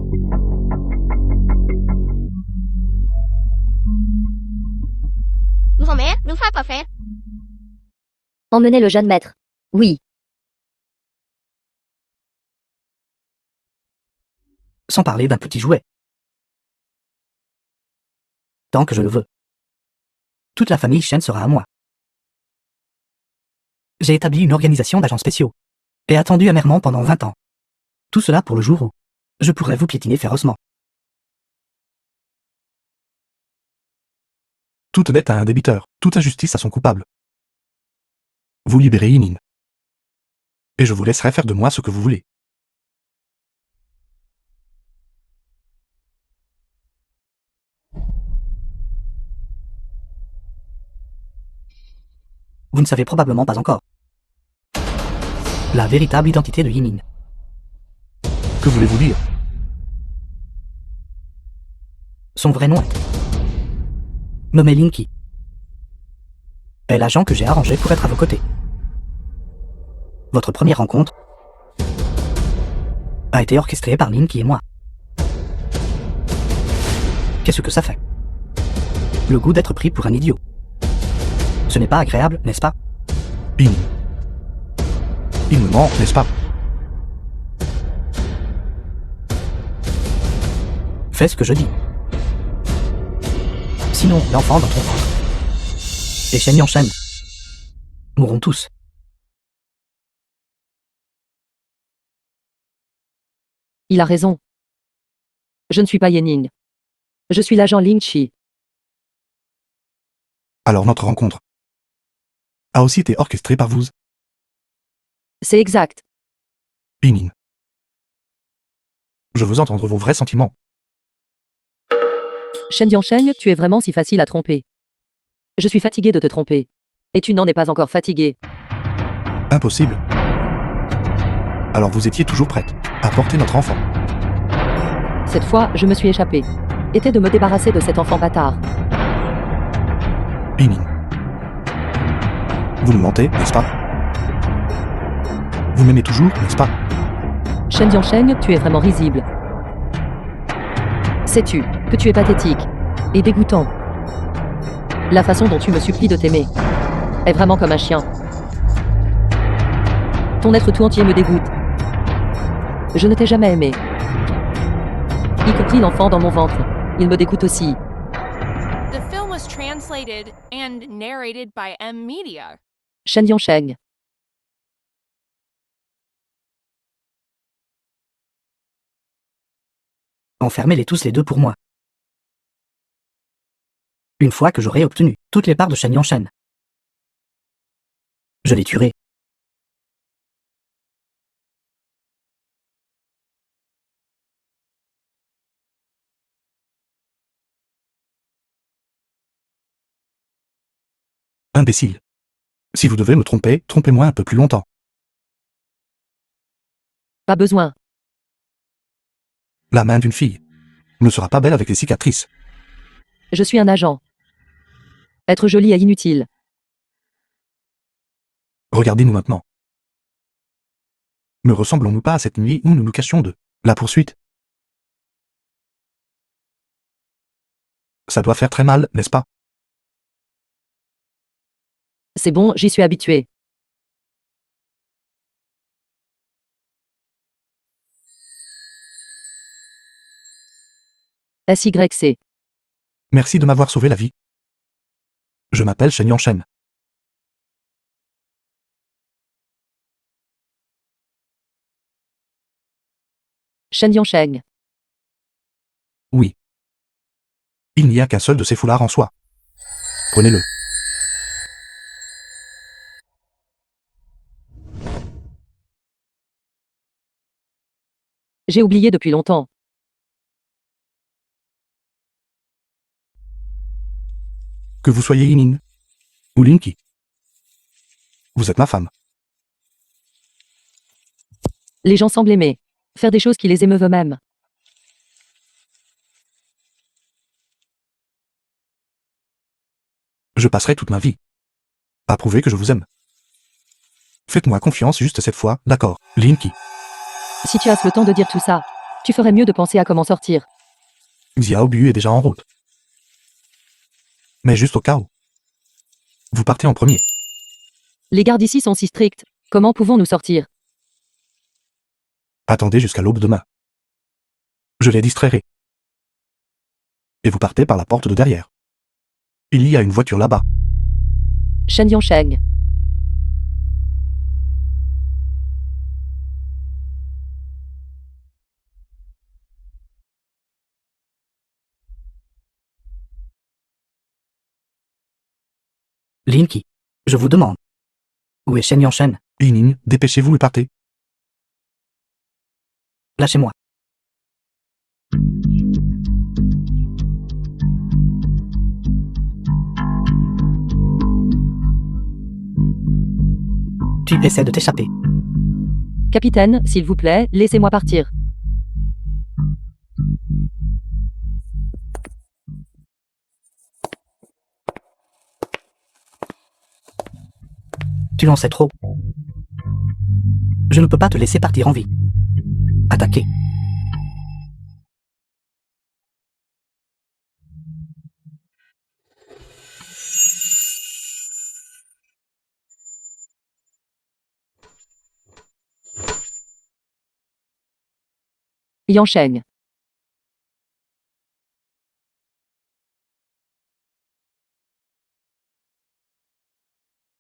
Speaker 6: Grand-mère, ne va pas faire.
Speaker 1: Emmenez le jeune maître. Oui.
Speaker 2: Sans parler d'un petit jouet. Tant que je le veux. Toute la famille Shen sera à moi. J'ai établi une organisation d'agents spéciaux, et attendu amèrement pendant 20 ans. Tout cela pour le jour où je pourrais vous piétiner férocement.
Speaker 3: Toute dette a un débiteur, toute injustice a son coupable. Vous libérez Yinin. Et je vous laisserai faire de moi ce que vous voulez.
Speaker 2: Vous ne savez probablement pas encore la véritable identité de Yinin.
Speaker 3: Que voulez-vous dire?
Speaker 2: Son vrai nom est nommé Linky. Est l'agent que j'ai arrangé pour être à vos côtés. Votre première rencontre a été orchestrée par Linky et moi. Qu'est-ce que ça fait? Le goût d'être pris pour un idiot. Ce n'est pas agréable, n'est-ce pas?
Speaker 3: Yinin. Il me ment, n'est-ce pas?
Speaker 2: Fais ce que je dis. Sinon, l'enfant dans ton ventre et Shen Yanshen mourront tous.
Speaker 4: Il a raison. Je ne suis pas Yening. Je suis l'agent Ling Chi.
Speaker 3: Alors notre rencontre a aussi été orchestrée par vous,
Speaker 4: C'est exact.
Speaker 3: Yinin. Je veux entendre vos vrais sentiments.
Speaker 4: Shen Yansheng, tu es vraiment si facile à tromper. Je suis fatigué de te tromper. Et tu n'en es pas encore fatigué.
Speaker 3: Impossible. Alors vous étiez toujours prête à porter notre enfant.
Speaker 4: Cette fois, je me suis échappé. Était de me débarrasser de cet enfant bâtard.
Speaker 3: Yinin. Vous me mentez, n'est-ce pas? Vous m'aimez toujours, n'est-ce pas?
Speaker 4: Shen Yansheng, tu es vraiment risible. Sais-tu que tu es pathétique et dégoûtant? La façon dont tu me supplies de t'aimer est vraiment comme un chien. Ton être tout entier me dégoûte. Je ne t'ai jamais aimé. Y compris l'enfant dans mon ventre. Il me dégoûte aussi.
Speaker 5: The film was translated and narrated by M Media.
Speaker 4: Shen Yansheng.
Speaker 2: Enfermez-les tous les deux pour moi. Une fois que j'aurai obtenu toutes les parts de Shen Yanshen, je les tuerai.
Speaker 3: Imbécile. Si vous devez me tromper, trompez-moi un peu plus longtemps.
Speaker 4: Pas besoin.
Speaker 3: La main d'une fille ne sera pas belle avec les cicatrices.
Speaker 4: Je suis un agent. Être joli est inutile.
Speaker 3: Regardez-nous maintenant. Ne ressemblons-nous pas à cette nuit où nous nous cachions de la poursuite? Ça doit faire très mal, n'est-ce pas?
Speaker 4: C'est bon, j'y suis habitué. SYC.
Speaker 3: Merci de m'avoir sauvé la vie. Je m'appelle Shen Yanshen.
Speaker 4: Shen Yansheng.
Speaker 3: Oui. Il n'y a qu'un seul de ces foulards en soi. Prenez-le.
Speaker 4: J'ai oublié depuis longtemps.
Speaker 3: Que vous soyez Yinin ou Linky. Vous êtes ma femme.
Speaker 4: Les gens semblent aimer. Faire des choses qui les émeuvent eux-mêmes.
Speaker 3: Je passerai toute ma vie À prouver que je vous aime. Faites-moi confiance juste cette fois, d'accord, Linky.
Speaker 4: Si tu as le temps de dire tout ça, tu ferais mieux de penser à comment sortir.
Speaker 3: Xiaobu est déjà en route. Mais juste au cas où. Vous partez en premier.
Speaker 4: Les gardes ici sont si stricts. Comment pouvons-nous sortir?
Speaker 3: Attendez jusqu'à l'aube demain. Je les distrairai. Et vous partez par la porte de derrière. Il y a une voiture là-bas.
Speaker 4: Shen Yongsheng.
Speaker 2: Linky, je vous demande. Où est Shen Yanshen?
Speaker 3: Yining, dépêchez-vous et partez.
Speaker 2: Lâchez-moi. Tu essaies de t'échapper.
Speaker 4: Capitaine, s'il vous plaît, laissez-moi partir.
Speaker 2: Tu en sais trop. Je ne peux pas te laisser partir en vie. Attaquez.
Speaker 4: Yangsheng.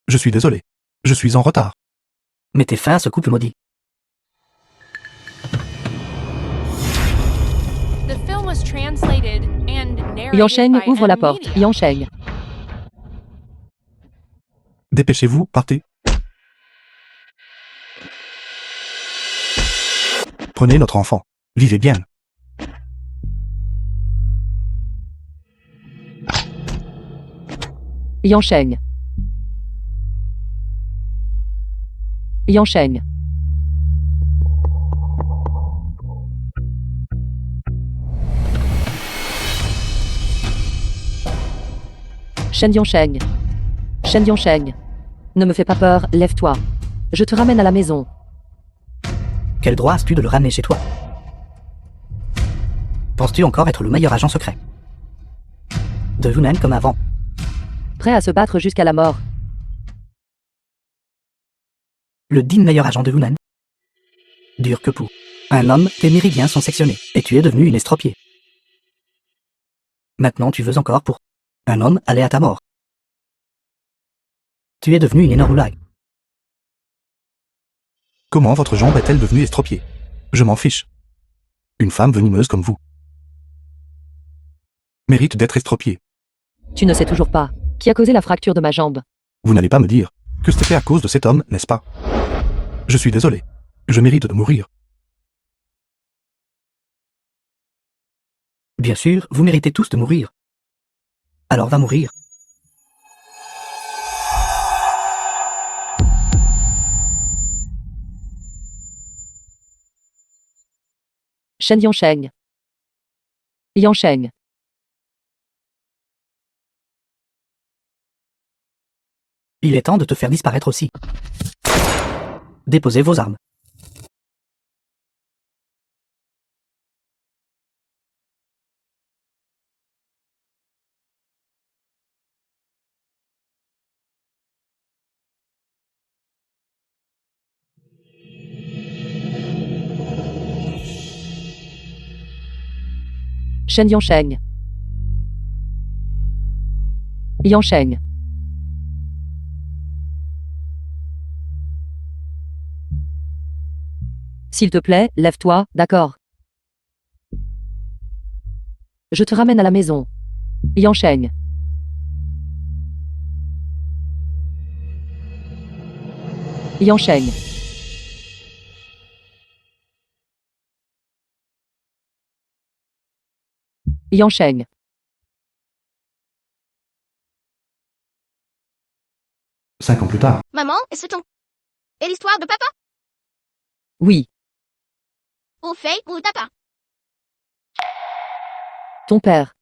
Speaker 3: Je suis désolé. Je suis en retard.
Speaker 2: Mettez fin à ce couple maudit.
Speaker 5: The film was translated and narrated
Speaker 4: Yangsheng
Speaker 5: by
Speaker 4: ouvre la
Speaker 5: M
Speaker 4: porte.
Speaker 5: Media.
Speaker 4: Yangsheng.
Speaker 3: Dépêchez-vous, partez. Prenez notre enfant. Vivez bien.
Speaker 4: Yangsheng. Yangsheng. Shen Yongsheng. Shen Yongsheng. Ne me fais pas peur, lève-toi. Je te ramène à la maison.
Speaker 2: Quel droit as-tu de le ramener chez toi? Penses-tu encore être le meilleur agent secret? De Yunnan comme avant.
Speaker 4: Prêt à se battre jusqu'à la mort.
Speaker 2: Le digne meilleur agent de Yunnan. Dur que pou. Un homme, tes méridiens sont sectionnés, et tu es devenu une estropiée. Maintenant tu veux encore pour un homme aller à ta mort. Tu es devenu une énorme lag.
Speaker 3: Comment votre jambe est-elle devenue estropiée? Je m'en fiche. Une femme venimeuse comme vous mérite d'être estropiée.
Speaker 4: Tu ne sais toujours pas. Qui a causé la fracture de ma jambe?
Speaker 3: Vous n'allez pas me dire que c'était à cause de cet homme, n'est-ce pas? Je suis désolé. Je mérite de mourir.
Speaker 2: Bien sûr, vous méritez tous de mourir. Alors va mourir.
Speaker 4: Shen Yongsheng. Yangsheng.
Speaker 2: Il est temps de te faire disparaître aussi. Déposez vos armes.
Speaker 4: Shen Yongsheng. Yangsheng. S'il te plaît, lève-toi, d'accord. Je te ramène à la maison. Yangsheng. Yangsheng. Yangsheng.
Speaker 3: 5 ans plus tard.
Speaker 6: Maman, est-ce ton... Et l'histoire de papa?
Speaker 4: Oui,
Speaker 6: Au fait, ou papa?
Speaker 4: ton père.